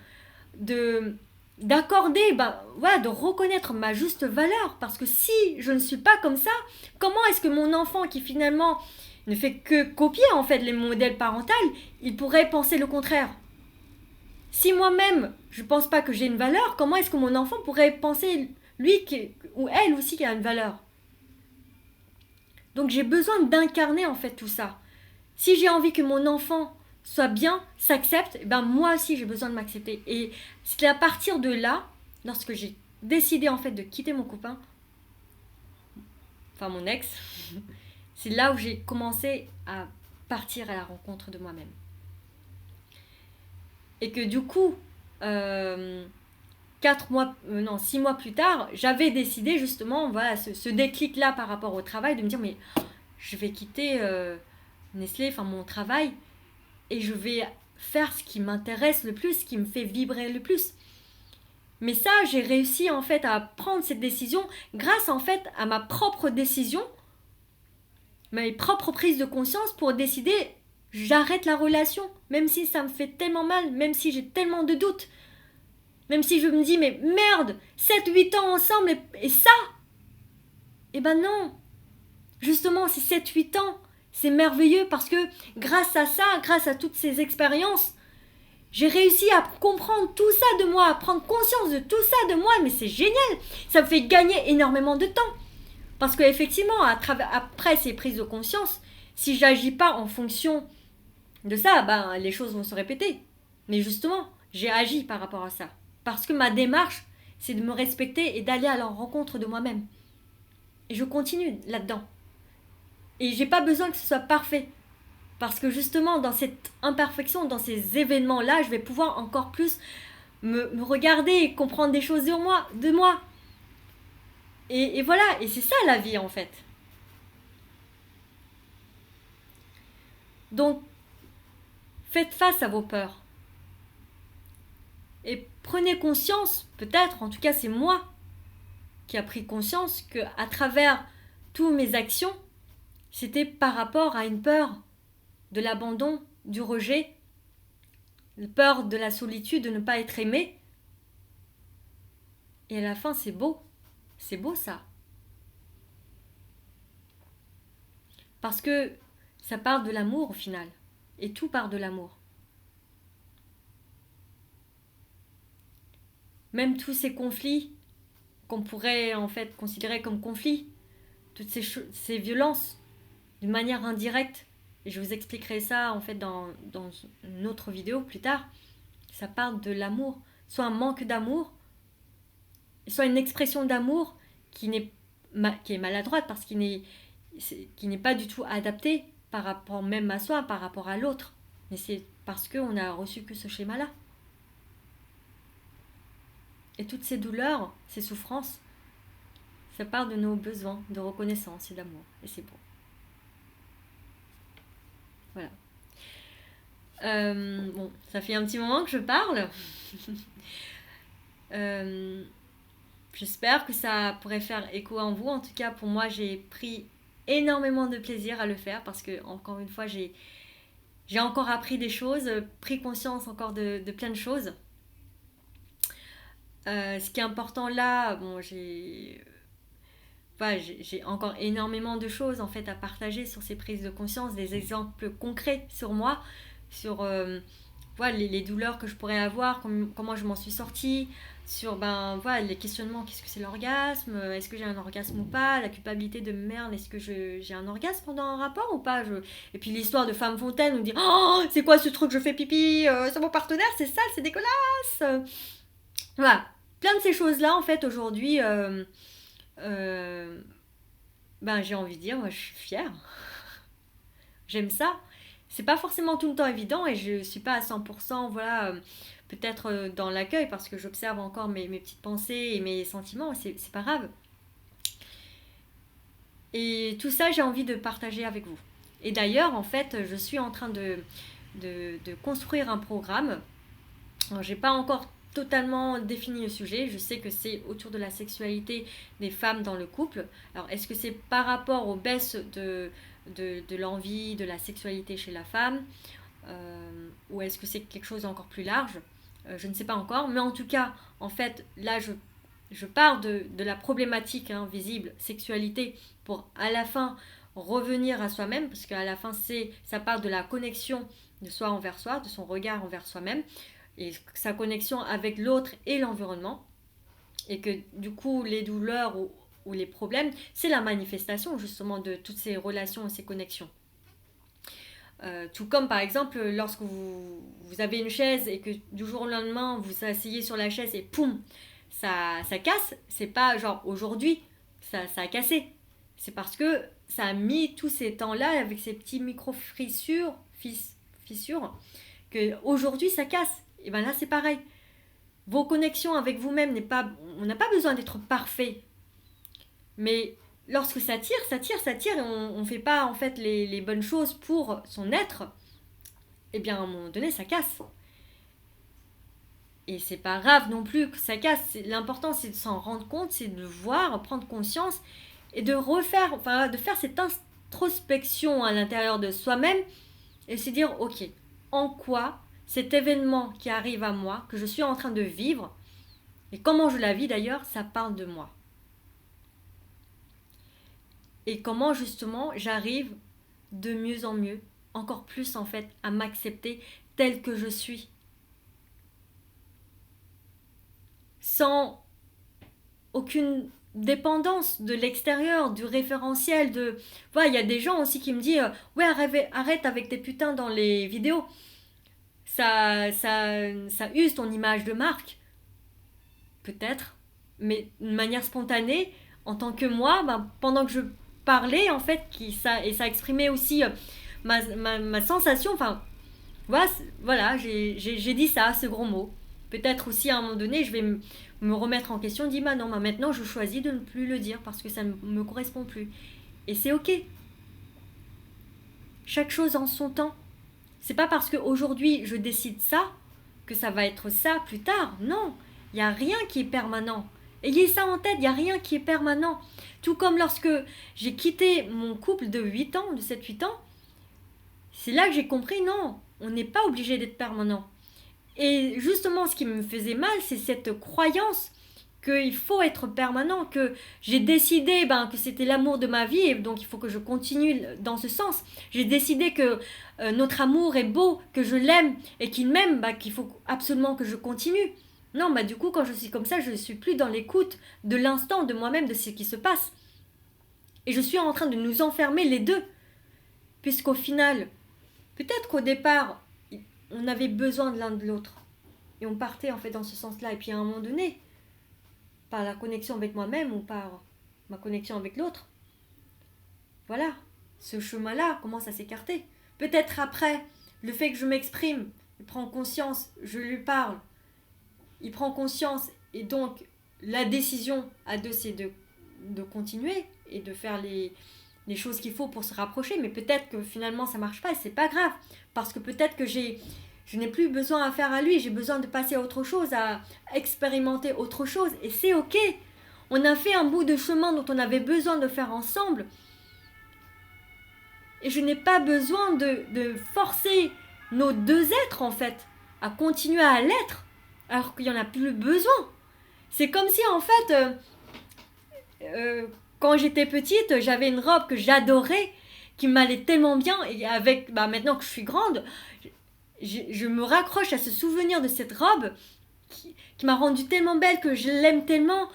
de d'accorder, de reconnaître ma juste valeur. Parce que si je ne suis pas comme ça, comment est-ce que mon enfant qui finalement ne fait que copier en fait les modèles parentaux, il pourrait penser le contraire? Si moi-même je pense pas que j'ai une valeur, comment est-ce que mon enfant pourrait penser lui ou elle aussi qu'il a une valeur? Donc j'ai besoin d'incarner en fait tout ça. Si j'ai envie que mon enfant soit bien, s'accepte, moi aussi j'ai besoin de m'accepter. Et c'est à partir de là, lorsque j'ai décidé en fait de quitter mon copain, enfin mon ex, c'est là où j'ai commencé à partir à la rencontre de moi-même. Et que du coup, 6 mois plus tard, j'avais décidé justement, voilà, ce déclic-là par rapport au travail, de me dire, mais je vais quitter Nestlé, enfin mon travail, et je vais faire ce qui m'intéresse le plus, ce qui me fait vibrer le plus. Mais ça, j'ai réussi en fait à prendre cette décision grâce en fait à ma propre décision, mes propres prises de conscience pour décider, j'arrête la relation, même si ça me fait tellement mal, même si j'ai tellement de doutes. Même si je me dis, mais merde, 7-8 ans ensemble et ça? Eh ben non. Justement, ces 7-8 ans, c'est merveilleux parce que grâce à ça, grâce à toutes ces expériences, j'ai réussi à comprendre tout ça de moi, à prendre conscience de tout ça de moi, mais c'est génial. Ça me fait gagner énormément de temps. Parce qu'effectivement, après ces prises de conscience, si j'agis pas en fonction de ça, les choses vont se répéter. Mais justement, j'ai agi par rapport à ça. Parce que ma démarche c'est de me respecter et d'aller à la rencontre de moi-même. Et je continue là-dedans. Et j'ai pas besoin que ce soit parfait. Parce que justement, dans cette imperfection, dans ces événements-là, je vais pouvoir encore plus me regarder et comprendre des choses de moi. Et voilà, et c'est ça la vie en fait. Donc, faites face à vos peurs. Et prenez conscience, peut-être, en tout cas c'est moi qui a pris conscience que à travers toutes mes actions, c'était par rapport à une peur de l'abandon, du rejet, une peur de la solitude, de ne pas être aimé. Et à la fin, c'est beau ça. Parce que ça part de l'amour au final. Et tout part de l'amour. Même tous ces conflits qu'on pourrait en fait considérer comme conflits, toutes ces violences, d'une manière indirecte, et je vous expliquerai ça en fait dans une autre vidéo plus tard, ça part de l'amour, soit un manque d'amour, soit une expression d'amour qui est maladroite parce qu'il n'est pas du tout adapté par rapport même à soi, par rapport à l'autre. Mais c'est parce qu'on a reçu que ce schéma-là. Et toutes ces douleurs, ces souffrances, ça part de nos besoins de reconnaissance et d'amour. Et c'est beau. Voilà. Bon, ça fait un petit moment que je parle. J'espère que ça pourrait faire écho en vous. En tout cas, pour moi, j'ai pris énormément de plaisir à le faire parce que, encore une fois, j'ai encore appris des choses, pris conscience encore de plein de choses. Ce qui est important là, bon, j'ai encore énormément de choses en fait à partager sur ces prises de conscience, des exemples concrets sur moi, sur les douleurs que je pourrais avoir, comment je m'en suis sortie, sur les questionnements, qu'est-ce que c'est l'orgasme, est-ce que j'ai un orgasme ou pas, la culpabilité de merde, est-ce que j'ai un orgasme pendant un rapport ou pas, et puis l'histoire de Femme Fontaine, on dit oh c'est quoi ce truc, je fais pipi, c'est mon partenaire, c'est sale, c'est dégueulasse, voilà, plein de ces choses là en fait aujourd'hui, j'ai envie de dire, moi je suis fière, j'aime ça. C'est pas forcément tout le temps évident et je suis pas à 100%, voilà, peut-être dans l'accueil parce que j'observe encore mes petites pensées et mes sentiments, c'est pas grave. Et tout ça, j'ai envie de partager avec vous. Et d'ailleurs, en fait, je suis en train de construire un programme. Alors, j'ai pas encore totalement défini le sujet. Je sais que c'est autour de la sexualité des femmes dans le couple. Alors, est-ce que c'est par rapport aux baisses de l'envie, de la sexualité chez la femme, ou est-ce que c'est quelque chose d'encore plus large, je ne sais pas encore, mais en tout cas, en fait, là, je pars de la problématique visible, sexualité, pour à la fin revenir à soi-même, parce qu'à la fin, ça part de la connexion de soi envers soi, de son regard envers soi-même, et sa connexion avec l'autre et l'environnement, et que du coup, les douleurs ou les problèmes, c'est la manifestation justement de toutes ces relations et ces connexions. Tout comme par exemple lorsque vous avez une chaise et que du jour au lendemain vous vous asseyez sur la chaise et poum, ça casse, c'est pas genre aujourd'hui ça a cassé, c'est parce que ça a mis tous ces temps là avec ces petits micro-fissures que aujourd'hui ça casse. Et ben là c'est pareil, vos connexions avec vous-même on n'a pas besoin d'être parfait. Mais lorsque ça tire et on ne fait pas en fait les bonnes choses pour son être, eh bien à un moment donné ça casse. Et c'est pas grave non plus que ça casse. L'important c'est de s'en rendre compte, c'est de voir, prendre conscience et de faire cette introspection à l'intérieur de soi-même et se dire ok, en quoi cet événement qui arrive à moi, que je suis en train de vivre, et comment je la vis d'ailleurs, ça parle de moi. Et comment justement j'arrive de mieux en mieux, encore plus en fait, à m'accepter telle que je suis. Sans aucune dépendance de l'extérieur, du référentiel, il y a des gens aussi qui me disent ouais, arrête avec tes putains dans les vidéos. Ça use ton image de marque. Peut-être, mais de manière spontanée, en tant que moi, pendant que je parlais, en fait, et ça exprimait aussi ma sensation, enfin, voilà, j'ai dit ça, ce gros mot. Peut-être aussi à un moment donné, je vais me remettre en question, dire, bah non, maintenant je choisis de ne plus le dire parce que ça ne me correspond plus. Et c'est ok. Chaque chose en son temps. C'est pas parce qu'aujourd'hui je décide ça que ça va être ça plus tard. Non, il n'y a rien qui est permanent. Ayez ça en tête, il n'y a rien qui est permanent. Tout comme lorsque j'ai quitté mon couple de 8 ans, de 7-8 ans, c'est là que j'ai compris, non, on n'est pas obligé d'être permanent. Et justement, ce qui me faisait mal, c'est cette croyance qu'il faut être permanent, que j'ai décidé que c'était l'amour de ma vie et donc il faut que je continue dans ce sens. J'ai décidé que notre amour est beau, que je l'aime et qu'il m'aime, qu'il faut absolument que je continue. Non, du coup, quand je suis comme ça, je ne suis plus dans l'écoute de l'instant, de moi-même, de ce qui se passe. Et je suis en train de nous enfermer les deux. Puisqu'au final, peut-être qu'au départ, on avait besoin de l'un de l'autre. Et on partait en fait dans ce sens-là. Et puis à un moment donné, par la connexion avec moi-même ou par ma connexion avec l'autre, voilà, ce chemin-là commence à s'écarter. Peut-être après, le fait que je m'exprime, il prend conscience, je lui parle, il prend conscience et donc la décision à deux c'est de continuer et de faire les choses qu'il faut pour se rapprocher, mais peut-être que finalement ça marche pas et c'est pas grave parce que peut-être que je n'ai plus besoin à faire à lui, j'ai besoin de passer à autre chose, à expérimenter autre chose et c'est ok. On a fait un bout de chemin dont on avait besoin de faire ensemble et je n'ai pas besoin de forcer nos deux êtres en fait à continuer à l'être alors qu'il n'y en a plus besoin. C'est comme si en fait quand j'étais petite, j'avais une robe que j'adorais, qui m'allait tellement bien, et avec, maintenant que je suis grande, je me raccroche à ce souvenir de cette robe qui m'a rendue tellement belle, que je l'aime tellement,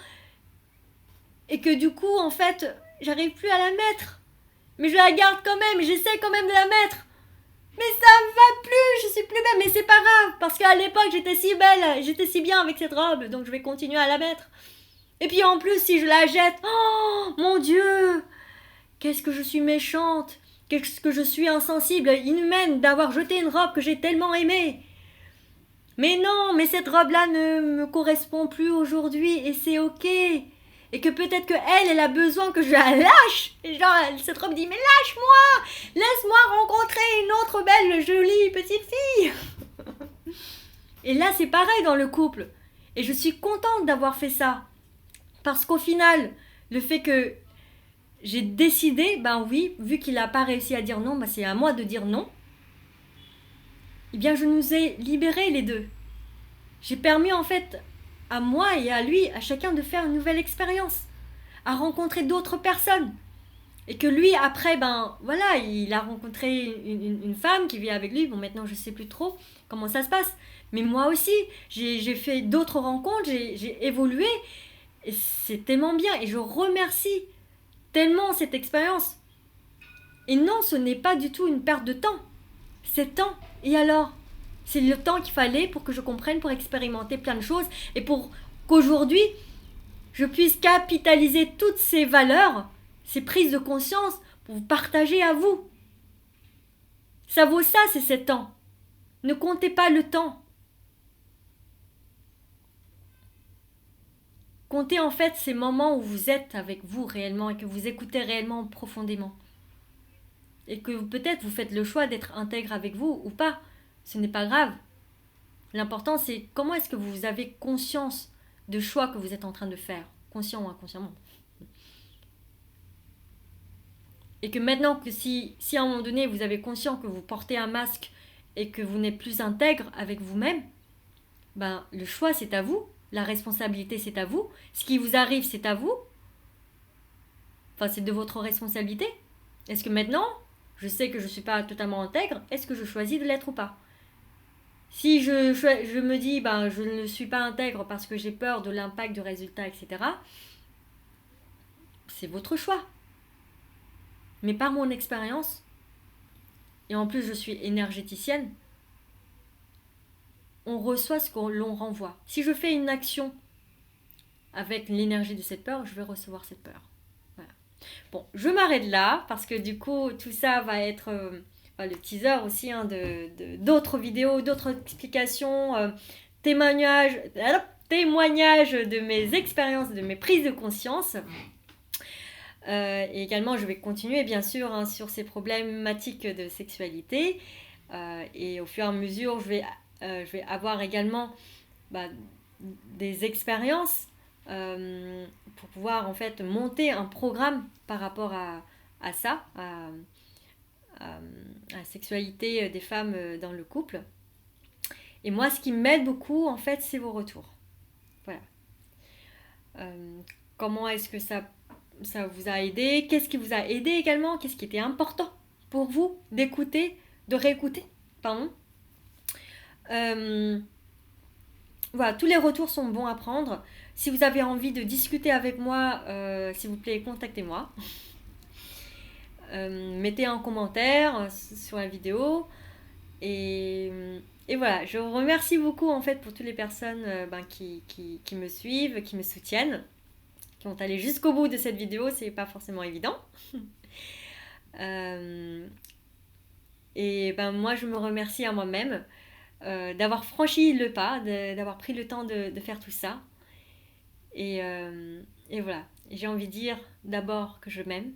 et que du coup, en fait, j'arrive plus à la mettre. Mais je la garde quand même, et j'essaie quand même de la mettre. Mais ça me va plus, je suis plus belle, mais c'est pas grave, parce qu'à l'époque, j'étais si belle, j'étais si bien avec cette robe, donc je vais continuer à la mettre. Et puis en plus, si je la jette, oh mon Dieu, qu'est-ce que je suis méchante, qu'est-ce que je suis insensible, inhumaine d'avoir jeté une robe que j'ai tellement aimée. Mais non, mais cette robe-là ne me correspond plus aujourd'hui et c'est ok. Et que peut-être elle a besoin que je la lâche. Et genre, cette robe dit, mais lâche-moi, laisse-moi rencontrer une autre belle, jolie petite fille. Et là, c'est pareil dans le couple. Et je suis contente d'avoir fait ça. Parce qu'au final, le fait que j'ai décidé, oui, vu qu'il n'a pas réussi à dire non, c'est à moi de dire non. Eh bien, je nous ai libérés les deux. J'ai permis en fait à moi et à lui, à chacun de faire une nouvelle expérience, à rencontrer d'autres personnes. Et que lui, après, voilà, il a rencontré une femme qui vit avec lui. Bon, maintenant, je ne sais plus trop comment ça se passe. Mais moi aussi, j'ai fait d'autres rencontres, j'ai évolué. Et c'est tellement bien. Et je remercie tellement cette expérience. Et non, ce n'est pas du tout une perte de temps. C'est temps. Et alors ? C'est le temps qu'il fallait pour que je comprenne, pour expérimenter plein de choses et pour qu'aujourd'hui, je puisse capitaliser toutes ces valeurs, ces prises de conscience pour vous partager à vous. Ça vaut ça, c'est 7 ans. Ne comptez pas le temps. Comptez en fait ces moments où vous êtes avec vous réellement et que vous écoutez réellement profondément. Et que peut-être vous faites le choix d'être intègre avec vous ou pas. Ce n'est pas grave. L'important, c'est comment est-ce que vous avez conscience de choix que vous êtes en train de faire, conscient ou inconsciemment. Et que maintenant, que si à un moment donné, vous avez conscience que vous portez un masque et que vous n'êtes plus intègre avec vous-même, le choix, c'est à vous. La responsabilité, c'est à vous. Ce qui vous arrive, c'est à vous. Enfin, c'est de votre responsabilité. Est-ce que maintenant, je sais que je ne suis pas totalement intègre, est-ce que je choisis de l'être ou pas ? Si je me dis, je ne suis pas intègre parce que j'ai peur de l'impact du résultat, etc., c'est votre choix. Mais par mon expérience, et en plus je suis énergéticienne, on reçoit ce que l'on renvoie. Si je fais une action avec l'énergie de cette peur, je vais recevoir cette peur. Voilà. Bon, je m'arrête là parce que du coup, tout ça va être le teaser aussi hein, d'autres vidéos, d'autres explications, témoignages, témoignages de mes expériences, de mes prises de conscience. Et également, je vais continuer bien sûr hein, sur ces problématiques de sexualité. Et au fur et à mesure, je vais avoir également des expériences pour pouvoir en fait monter un programme par rapport à ça, à la sexualité des femmes dans le couple. Et moi, ce qui m'aide beaucoup, en fait, c'est vos retours. Voilà. Comment est-ce que ça vous a aidé? Qu'est-ce qui vous a aidé également? Qu'est-ce qui était important pour vous d'écouter, de réécouter? Pardon. Voilà, tous les retours sont bons à prendre. Si vous avez envie de discuter avec moi, s'il vous plaît, contactez-moi. Mettez un commentaire sur la vidéo. Et voilà, je vous remercie beaucoup en fait pour toutes les personnes qui me suivent, qui me soutiennent, qui vont aller jusqu'au bout de cette vidéo, c'est pas forcément évident. Et moi je me remercie à moi-même d'avoir franchi le pas, d'avoir pris le temps de faire tout ça. Et voilà, j'ai envie de dire d'abord que je m'aime.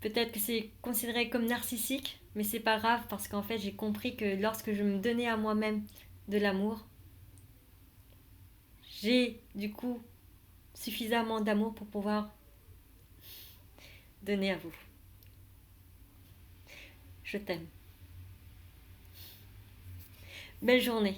Peut-être que c'est considéré comme narcissique, mais c'est pas grave parce qu'en fait j'ai compris que lorsque je me donnais à moi-même de l'amour, j'ai du coup suffisamment d'amour pour pouvoir donner à vous. Je t'aime. Belle journée.